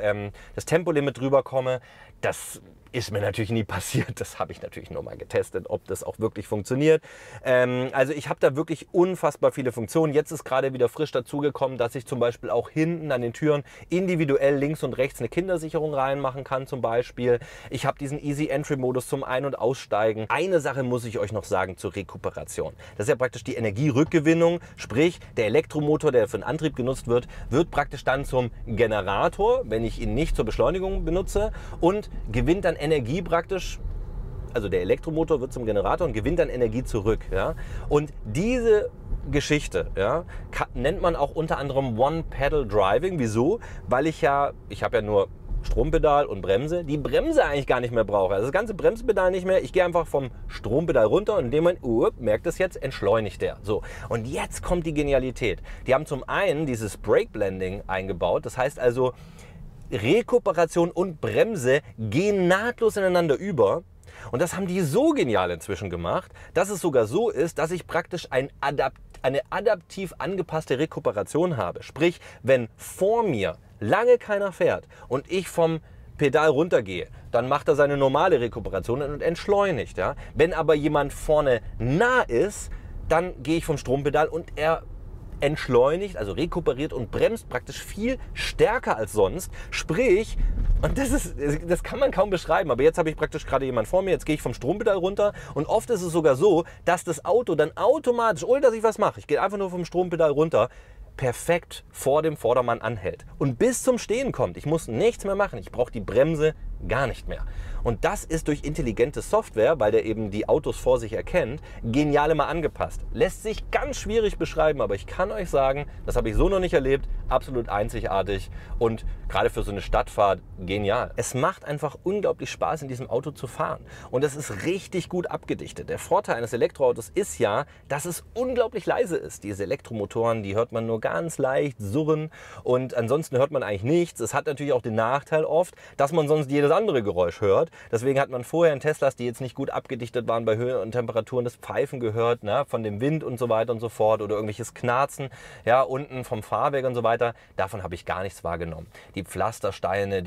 das Tempolimit drüber komme. Das ist mir natürlich nie passiert. Das habe ich natürlich nur mal getestet, ob das auch wirklich funktioniert. Also ich habe da wirklich unfassbar viele Funktionen. Jetzt ist gerade wieder frisch dazugekommen, dass ich zum Beispiel auch hinten an den Türen individuell links und rechts eine Kindersicherung reinmachen kann zum Beispiel. Ich habe diesen Easy Entry Modus zum Ein- und Aussteigen. Eine Sache muss ich euch noch sagen zur Rekuperation. Das ist ja praktisch die Energierückgewinnung. Sprich, der Elektromotor, der für den Antrieb genutzt wird, wird praktisch dann zum Generator, wenn ich ihn nicht zur Beschleunigung benutze, und gewinnt dann Energie praktisch, also der Elektromotor wird zum Generator und gewinnt dann Energie zurück. Ja? Und diese Geschichte nennt man auch unter anderem One-Pedal-Driving. Wieso? Weil ich habe ja nur Strompedal und Bremse, die Bremse eigentlich gar nicht mehr brauche. Also das ganze Bremspedal nicht mehr. Ich gehe einfach vom Strompedal runter und in dem Moment, merkt es jetzt, entschleunigt der. So. Und jetzt kommt die Genialität. Die haben zum einen dieses Brake Blending eingebaut. Das heißt also, Rekuperation und Bremse gehen nahtlos ineinander über. Und das haben die so genial inzwischen gemacht, dass es sogar so ist, dass ich praktisch eine adaptiv angepasste Rekuperation habe. Sprich, wenn vor mir lange keiner fährt und ich vom Pedal runtergehe, dann macht er seine normale Rekuperation und entschleunigt. Ja? Wenn aber jemand vorne nah ist, dann gehe ich vom Strompedal und er entschleunigt, also rekuperiert und bremst praktisch viel stärker als sonst. Sprich, und das kann man kaum beschreiben, aber jetzt habe ich praktisch gerade jemanden vor mir, jetzt gehe ich vom Strompedal runter und oft ist es sogar so, dass das Auto dann automatisch, ohne dass ich was mache, ich gehe einfach nur vom Strompedal runter, perfekt vor dem Vordermann anhält und bis zum Stehen kommt. Ich muss nichts mehr machen, ich brauche die Bremse gar nicht mehr. Und das ist durch intelligente Software, weil der eben die Autos vor sich erkennt, genial immer angepasst. Lässt sich ganz schwierig beschreiben, aber ich kann euch sagen, das habe ich so noch nicht erlebt, absolut einzigartig und gerade für so eine Stadtfahrt genial. Es macht einfach unglaublich Spaß, in diesem Auto zu fahren und es ist richtig gut abgedichtet. Der Vorteil eines Elektroautos ist ja, dass es unglaublich leise ist. Diese Elektromotoren, die hört man nur ganz leicht surren und ansonsten hört man eigentlich nichts. Es hat natürlich auch den Nachteil oft, dass man sonst jedes andere Geräusch hört. Deswegen hat man vorher in Teslas, die jetzt nicht gut abgedichtet waren bei Höhen und Temperaturen, das Pfeifen gehört, ne, von dem Wind und so weiter und so fort oder irgendwelches Knarzen, ja, unten vom Fahrwerk und so weiter. weiter. Davon habe ich gar nichts wahrgenommen. Die Pflastersteine,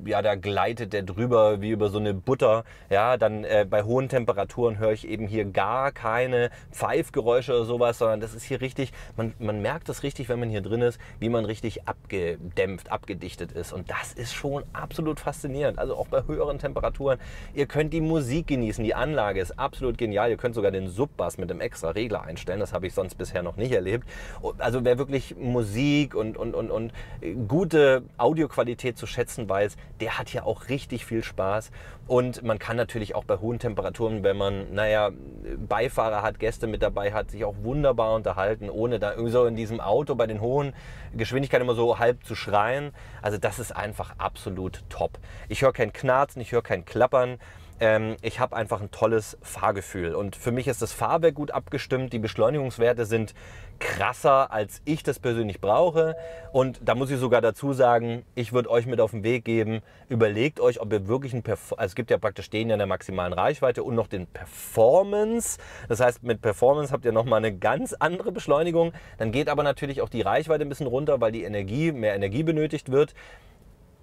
ja, da gleitet der drüber wie über so eine Butter. Ja, dann bei hohen Temperaturen höre ich eben hier gar keine Pfeifgeräusche oder sowas, sondern das ist hier richtig, man merkt das richtig, wenn man hier drin ist, wie man richtig abgedämpft, abgedichtet ist. Und das ist schon absolut faszinierend. Also auch bei höheren Temperaturen. Ihr könnt die Musik genießen, die Anlage ist absolut genial. Ihr könnt sogar den Subbass mit einem extra Regler einstellen. Das habe ich sonst bisher noch nicht erlebt. Also wer wirklich Musik und gute Audioqualität zu schätzen weiß, der hat hier auch richtig viel Spaß. Und man kann natürlich auch bei hohen Temperaturen, wenn man, naja, Beifahrer hat, Gäste mit dabei hat, sich auch wunderbar unterhalten, ohne da irgendwie so in diesem Auto bei den hohen Geschwindigkeiten immer so halb zu schreien. Also das ist einfach absolut top. Ich höre kein Knarzen, ich höre kein Klappern. Ich habe einfach ein tolles Fahrgefühl und für mich ist das Fahrwerk gut abgestimmt, die Beschleunigungswerte sind krasser, als ich das persönlich brauche und da muss ich sogar dazu sagen, ich würde euch mit auf den Weg geben, überlegt euch, ob ihr wirklich also es gibt ja praktisch den in der maximalen Reichweite und noch den Performance, das heißt mit Performance habt ihr nochmal eine ganz andere Beschleunigung, dann geht aber natürlich auch die Reichweite ein bisschen runter, weil die mehr Energie benötigt wird.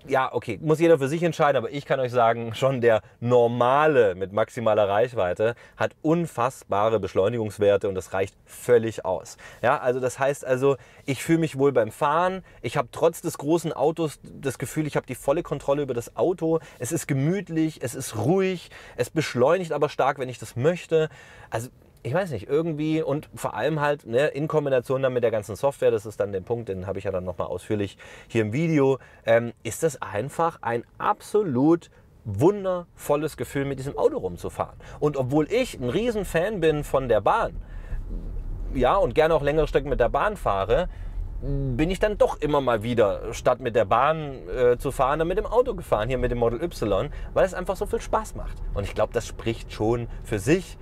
Ja, okay, muss jeder für sich entscheiden, aber ich kann euch sagen, schon der normale mit maximaler Reichweite hat unfassbare Beschleunigungswerte und das reicht völlig aus. Ja, also das heißt also, ich fühle mich wohl beim Fahren, ich habe trotz des großen Autos das Gefühl, ich habe die volle Kontrolle über das Auto, es ist gemütlich, es ist ruhig, es beschleunigt aber stark, wenn ich das möchte. Also ich weiß nicht, irgendwie und vor allem halt in Kombination dann mit der ganzen Software, das ist dann der Punkt, den habe ich ja dann nochmal ausführlich hier im Video, ist das einfach ein absolut wundervolles Gefühl, mit diesem Auto rumzufahren. Und obwohl ich ein riesen Fan bin von der Bahn, ja, und gerne auch längere Strecken mit der Bahn fahre, bin ich dann doch immer mal wieder, statt mit der Bahn zu fahren, dann mit dem Auto gefahren, hier mit dem Model Y, weil es einfach so viel Spaß macht. Und ich glaube, das spricht schon für sich.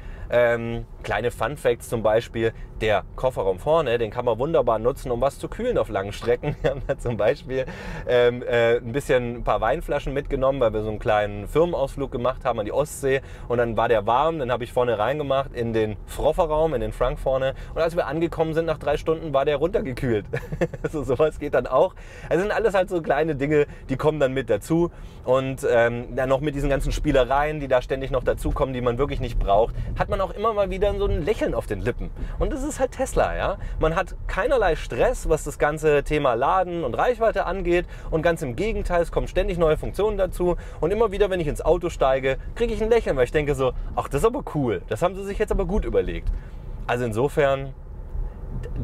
Kleine Fun Facts zum Beispiel, der Kofferraum vorne, den kann man wunderbar nutzen, um was zu kühlen auf langen Strecken. Wir haben da zum Beispiel ein paar Weinflaschen mitgenommen, weil wir so einen kleinen Firmenausflug gemacht haben an die Ostsee und dann war der warm, dann habe ich vorne reingemacht in den Frofferraum, in den Frank vorne und als wir angekommen sind nach 3 Stunden, war der runtergekühlt. Also sowas geht dann auch. Also sind alles halt so kleine Dinge, die kommen dann mit dazu und dann noch mit diesen ganzen Spielereien, die da ständig noch dazukommen, die man wirklich nicht braucht, hat man auch immer mal wieder so ein Lächeln auf den Lippen. Und das ist halt Tesla, ja. Man hat keinerlei Stress, was das ganze Thema Laden und Reichweite angeht. Und ganz im Gegenteil, es kommen ständig neue Funktionen dazu. Und immer wieder, wenn ich ins Auto steige, kriege ich ein Lächeln, weil ich denke so, ach, das ist aber cool. Das haben sie sich jetzt aber gut überlegt. Also insofern,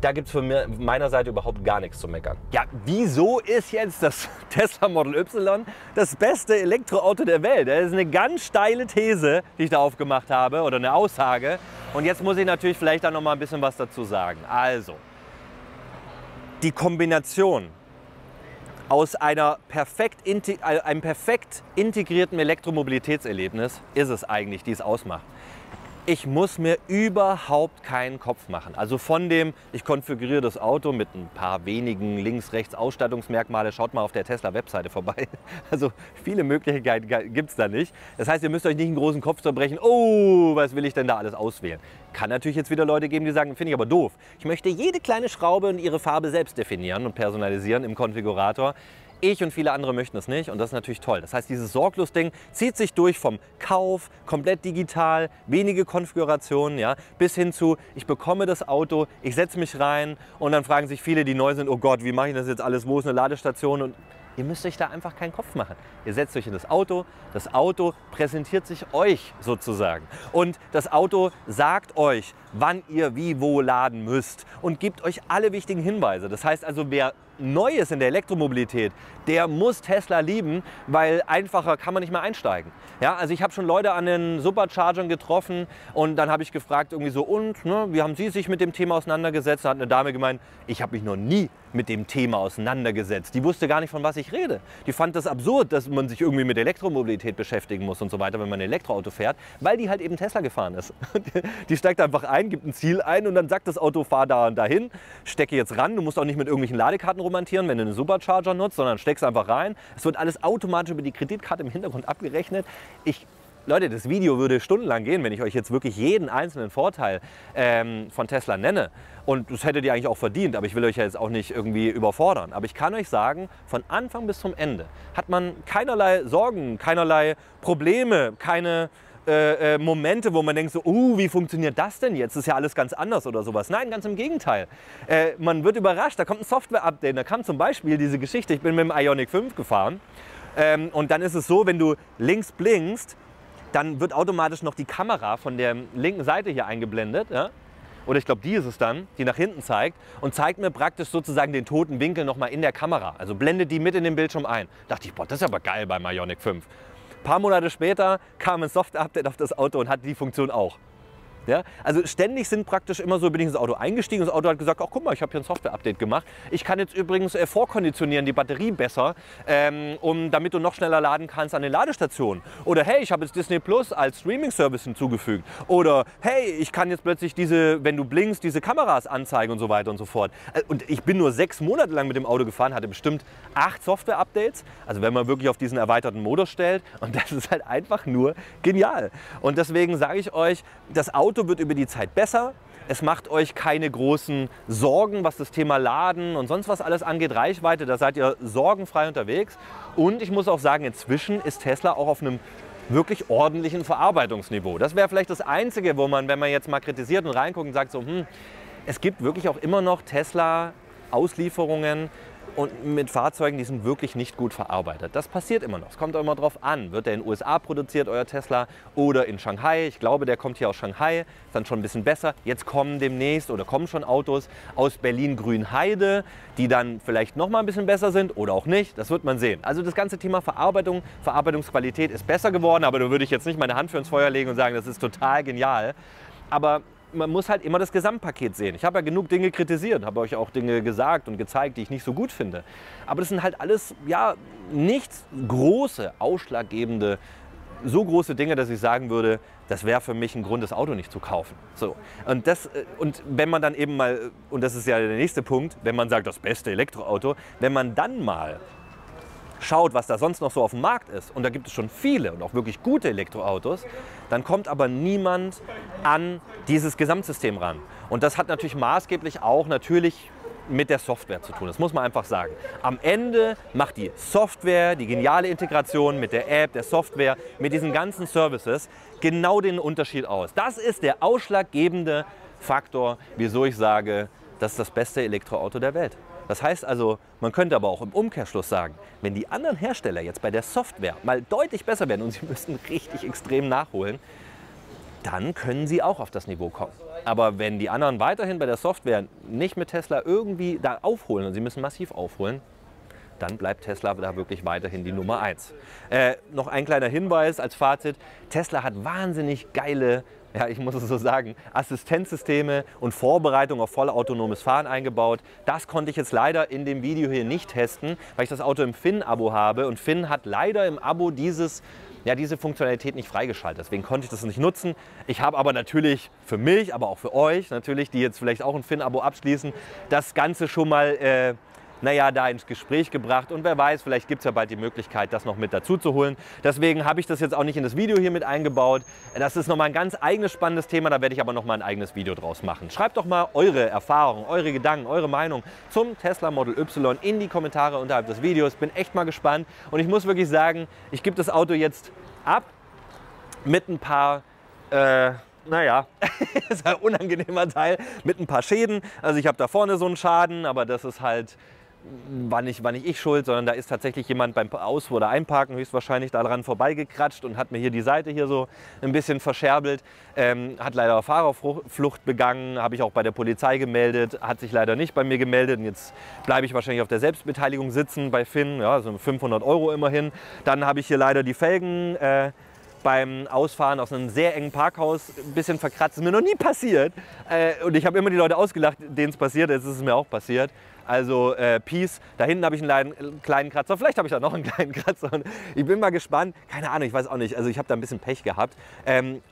da gibt es von meiner Seite überhaupt gar nichts zu meckern. Ja, wieso ist jetzt das Tesla Model Y das beste Elektroauto der Welt? Das ist eine ganz steile These, die ich da aufgemacht habe, oder eine Aussage. Und jetzt muss ich natürlich vielleicht da noch mal ein bisschen was dazu sagen. Also, die Kombination aus einem perfekt integrierten Elektromobilitätserlebnis ist es eigentlich, die es ausmacht. Ich muss mir überhaupt keinen Kopf machen. Also von dem, ich konfiguriere das Auto mit ein paar wenigen Links-Rechts-Ausstattungsmerkmale. Schaut mal auf der Tesla-Webseite vorbei. Also viele Möglichkeiten gibt es da nicht. Das heißt, ihr müsst euch nicht einen großen Kopf zerbrechen. Oh, was will ich denn da alles auswählen? Kann natürlich jetzt wieder Leute geben, die sagen, finde ich aber doof. Ich möchte jede kleine Schraube und ihre Farbe selbst definieren und personalisieren im Konfigurator. Ich und viele andere möchten das nicht und das ist natürlich toll. Das heißt, dieses Sorglos-Ding zieht sich durch vom Kauf, komplett digital, wenige Konfigurationen, ja, bis hin zu, ich bekomme das Auto, ich setze mich rein und dann fragen sich viele, die neu sind, oh Gott, wie mache ich das jetzt alles, wo ist eine Ladestation? Und ihr müsst euch da einfach keinen Kopf machen. Ihr setzt euch in das Auto präsentiert sich euch sozusagen. Und das Auto sagt euch, wann ihr wie wo laden müsst und gibt euch alle wichtigen Hinweise. Das heißt also, wer neu ist in der Elektromobilität, der muss Tesla lieben, weil einfacher kann man nicht mehr einsteigen. Ja, also ich habe schon Leute an den Superchargern getroffen und dann habe ich gefragt, irgendwie so, und, ne, wie haben Sie sich mit dem Thema auseinandergesetzt? Da hat eine Dame gemeint, ich habe mich noch nie mit dem Thema auseinandergesetzt. Die wusste gar nicht, von was ich rede. Die fand das absurd, dass man sich irgendwie mit Elektromobilität beschäftigen muss und so weiter, wenn man ein Elektroauto fährt, weil die halt eben Tesla gefahren ist. Die steigt einfach ein, gibt ein Ziel ein und dann sagt das Auto, fahr da und dahin, stecke jetzt ran. Du musst auch nicht mit irgendwelchen Ladekarten romantieren, wenn du einen Supercharger nutzt, sondern steckst einfach rein. Es wird alles automatisch über die Kreditkarte im Hintergrund abgerechnet. Leute, das Video würde stundenlang gehen, wenn ich euch jetzt wirklich jeden einzelnen Vorteil von Tesla nenne. Und das hättet ihr eigentlich auch verdient, aber ich will euch ja jetzt auch nicht irgendwie überfordern. Aber ich kann euch sagen, von Anfang bis zum Ende hat man keinerlei Sorgen, keinerlei Probleme, keine Momente, wo man denkt so, wie funktioniert das denn jetzt? Das ist ja alles ganz anders oder sowas. Nein, ganz im Gegenteil. Man wird überrascht, da kommt ein Software-Update. Da kam zum Beispiel diese Geschichte, ich bin mit dem Ioniq 5 gefahren und dann ist es so, wenn du links blinkst, dann wird automatisch noch die Kamera von der linken Seite hier eingeblendet. Ja? Oder ich glaube, die ist es dann, die nach hinten zeigt und zeigt mir praktisch sozusagen den toten Winkel nochmal in der Kamera. Also blendet die mit in den Bildschirm ein. Da dachte ich, boah, das ist aber geil beim Ioniq 5. Ein paar Monate später kam ein Software-Update auf das Auto und hat die Funktion auch. Ja? Also ständig sind praktisch immer so, bin ich ins Auto eingestiegen und das Auto hat gesagt, ach guck mal, ich habe hier ein Software-Update gemacht. Ich kann jetzt übrigens vorkonditionieren die Batterie besser, damit du noch schneller laden kannst an den Ladestationen. Oder hey, ich habe jetzt Disney Plus als Streaming-Service hinzugefügt. Oder hey, ich kann jetzt plötzlich wenn du blinkst, diese Kameras anzeigen und so weiter und so fort. Und ich bin nur 6 Monate lang mit dem Auto gefahren, hatte bestimmt 8 Software-Updates. Also wenn man wirklich auf diesen erweiterten Modus stellt. Und das ist halt einfach nur genial. Und deswegen sage ich euch, das Auto wird über die Zeit besser. Es macht euch keine großen Sorgen, was das Thema Laden und sonst was alles angeht. Reichweite, da seid ihr sorgenfrei unterwegs. Und ich muss auch sagen, inzwischen ist Tesla auch auf einem wirklich ordentlichen Verarbeitungsniveau. Das wäre vielleicht das Einzige, wo man, wenn man jetzt mal kritisiert und reinguckt und sagt so, es gibt wirklich auch immer noch Tesla-Auslieferungen und mit Fahrzeugen, die sind wirklich nicht gut verarbeitet. Das passiert immer noch. Es kommt auch immer drauf an. Wird der in den USA produziert, euer Tesla, oder in Shanghai? Ich glaube, der kommt hier aus Shanghai. Ist dann schon ein bisschen besser. Jetzt kommen demnächst oder kommen schon Autos aus Berlin-Grünheide, die dann vielleicht noch mal ein bisschen besser sind oder auch nicht. Das wird man sehen. Also das ganze Thema Verarbeitung, Verarbeitungsqualität ist besser geworden. Aber da würde ich jetzt nicht meine Hand für ins Feuer legen und sagen, das ist total genial. Aber man muss halt immer das Gesamtpaket sehen. Ich habe ja genug Dinge kritisiert, habe euch auch Dinge gesagt und gezeigt, die ich nicht so gut finde. Aber das sind halt alles, ja, nicht große, ausschlaggebende, so große Dinge, dass ich sagen würde, das wäre für mich ein Grund, das Auto nicht zu kaufen. So. Und wenn man dann eben mal, und das ist ja der nächste Punkt, wenn man sagt, das beste Elektroauto, wenn man dann mal schaut, was da sonst noch so auf dem Markt ist, und da gibt es schon viele und auch wirklich gute Elektroautos, dann kommt aber niemand an dieses Gesamtsystem ran. Und das hat natürlich maßgeblich auch mit der Software zu tun. Das muss man einfach sagen. Am Ende macht die Software, die geniale Integration mit der App, der Software, mit diesen ganzen Services genau den Unterschied aus. Das ist der ausschlaggebende Faktor, wieso ich sage, das ist das beste Elektroauto der Welt. Das heißt also, man könnte aber auch im Umkehrschluss sagen, wenn die anderen Hersteller jetzt bei der Software mal deutlich besser werden und sie müssten richtig extrem nachholen, dann können sie auch auf das Niveau kommen. Aber wenn die anderen weiterhin bei der Software nicht mit Tesla irgendwie da aufholen und sie müssen massiv aufholen, dann bleibt Tesla da wirklich weiterhin die Nummer 1. Noch ein kleiner Hinweis als Fazit. Tesla hat wahnsinnig geile, ja, ich muss es so sagen, Assistenzsysteme und Vorbereitung auf vollautonomes Fahren eingebaut. Das konnte ich jetzt leider in dem Video hier nicht testen, weil ich das Auto im Finn-Abo habe. Und Finn hat leider im Abo diese Funktionalität nicht freigeschaltet. Deswegen konnte ich das nicht nutzen. Ich habe aber natürlich für mich, aber auch für euch natürlich, die jetzt vielleicht auch ein Finn-Abo abschließen, das Ganze schon mal da ins Gespräch gebracht, und wer weiß, vielleicht gibt es ja bald die Möglichkeit, das noch mit dazu zu holen. Deswegen habe ich das jetzt auch nicht in das Video hier mit eingebaut. Das ist nochmal ein ganz eigenes spannendes Thema, da werde ich aber nochmal ein eigenes Video draus machen. Schreibt doch mal eure Erfahrungen, eure Gedanken, eure Meinung zum Tesla Model Y in die Kommentare unterhalb des Videos. Bin echt mal gespannt, und ich muss wirklich sagen, ich gebe das Auto jetzt ab mit ein paar ist ein unangenehmer Teil, mit ein paar Schäden. Also ich habe da vorne so einen Schaden, aber das ist halt, war nicht ich schuld, sondern da ist tatsächlich jemand beim Aus- oder Einparken höchstwahrscheinlich daran vorbeigekratscht und hat mir hier die Seite hier so ein bisschen verscherbelt. Hat leider Fahrerflucht begangen, habe ich auch bei der Polizei gemeldet, hat sich leider nicht bei mir gemeldet. Und jetzt bleibe ich wahrscheinlich auf der Selbstbeteiligung sitzen bei Finn, ja, so 500 € immerhin. Dann habe ich hier leider die Felgen beim Ausfahren aus einem sehr engen Parkhaus ein bisschen verkratzt. Das ist mir noch nie passiert. Und ich habe immer die Leute ausgelacht, denen es passiert. Jetzt ist es mir auch passiert. Also Peace. Da hinten habe ich einen kleinen Kratzer. Vielleicht habe ich da noch einen kleinen Kratzer. Und ich bin mal gespannt. Keine Ahnung, ich weiß auch nicht. Also ich habe da ein bisschen Pech gehabt.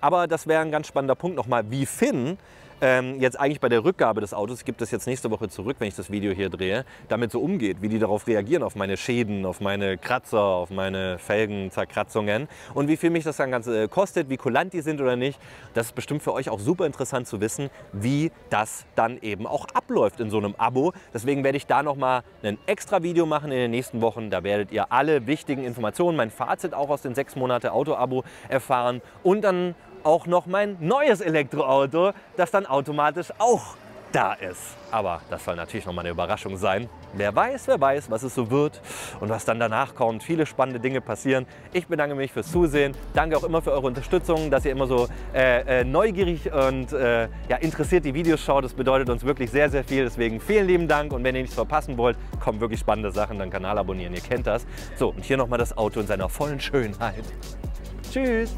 Aber das wäre ein ganz spannender Punkt nochmal, wie Finn jetzt eigentlich bei der Rückgabe des Autos, gibt es jetzt nächste Woche zurück, wenn ich das Video hier drehe, damit so umgeht, wie die darauf reagieren, auf meine Schäden, auf meine Kratzer, auf meine Felgenzerkratzungen und wie viel mich das dann Ganze kostet, wie kulant die sind oder nicht. Das ist bestimmt für euch auch super interessant zu wissen, wie das dann eben auch abläuft in so einem Abo. Deswegen werde ich da nochmal ein extra Video machen in den nächsten Wochen. Da werdet ihr alle wichtigen Informationen, mein Fazit auch aus den 6 Monate Auto-Abo erfahren und dann auch noch mein neues Elektroauto, das dann automatisch auch da ist. Aber das soll natürlich noch mal eine Überraschung sein. Wer weiß, was es so wird und was dann danach kommt. Viele spannende Dinge passieren. Ich bedanke mich fürs Zusehen. Danke auch immer für eure Unterstützung, dass ihr immer so neugierig und ja, interessiert die Videos schaut. Das bedeutet uns wirklich sehr, sehr viel. Deswegen vielen lieben Dank. Und wenn ihr nichts verpassen wollt, kommen wirklich spannende Sachen, dann Kanal abonnieren. Ihr kennt das. So, und hier noch mal das Auto in seiner vollen Schönheit. Tschüss!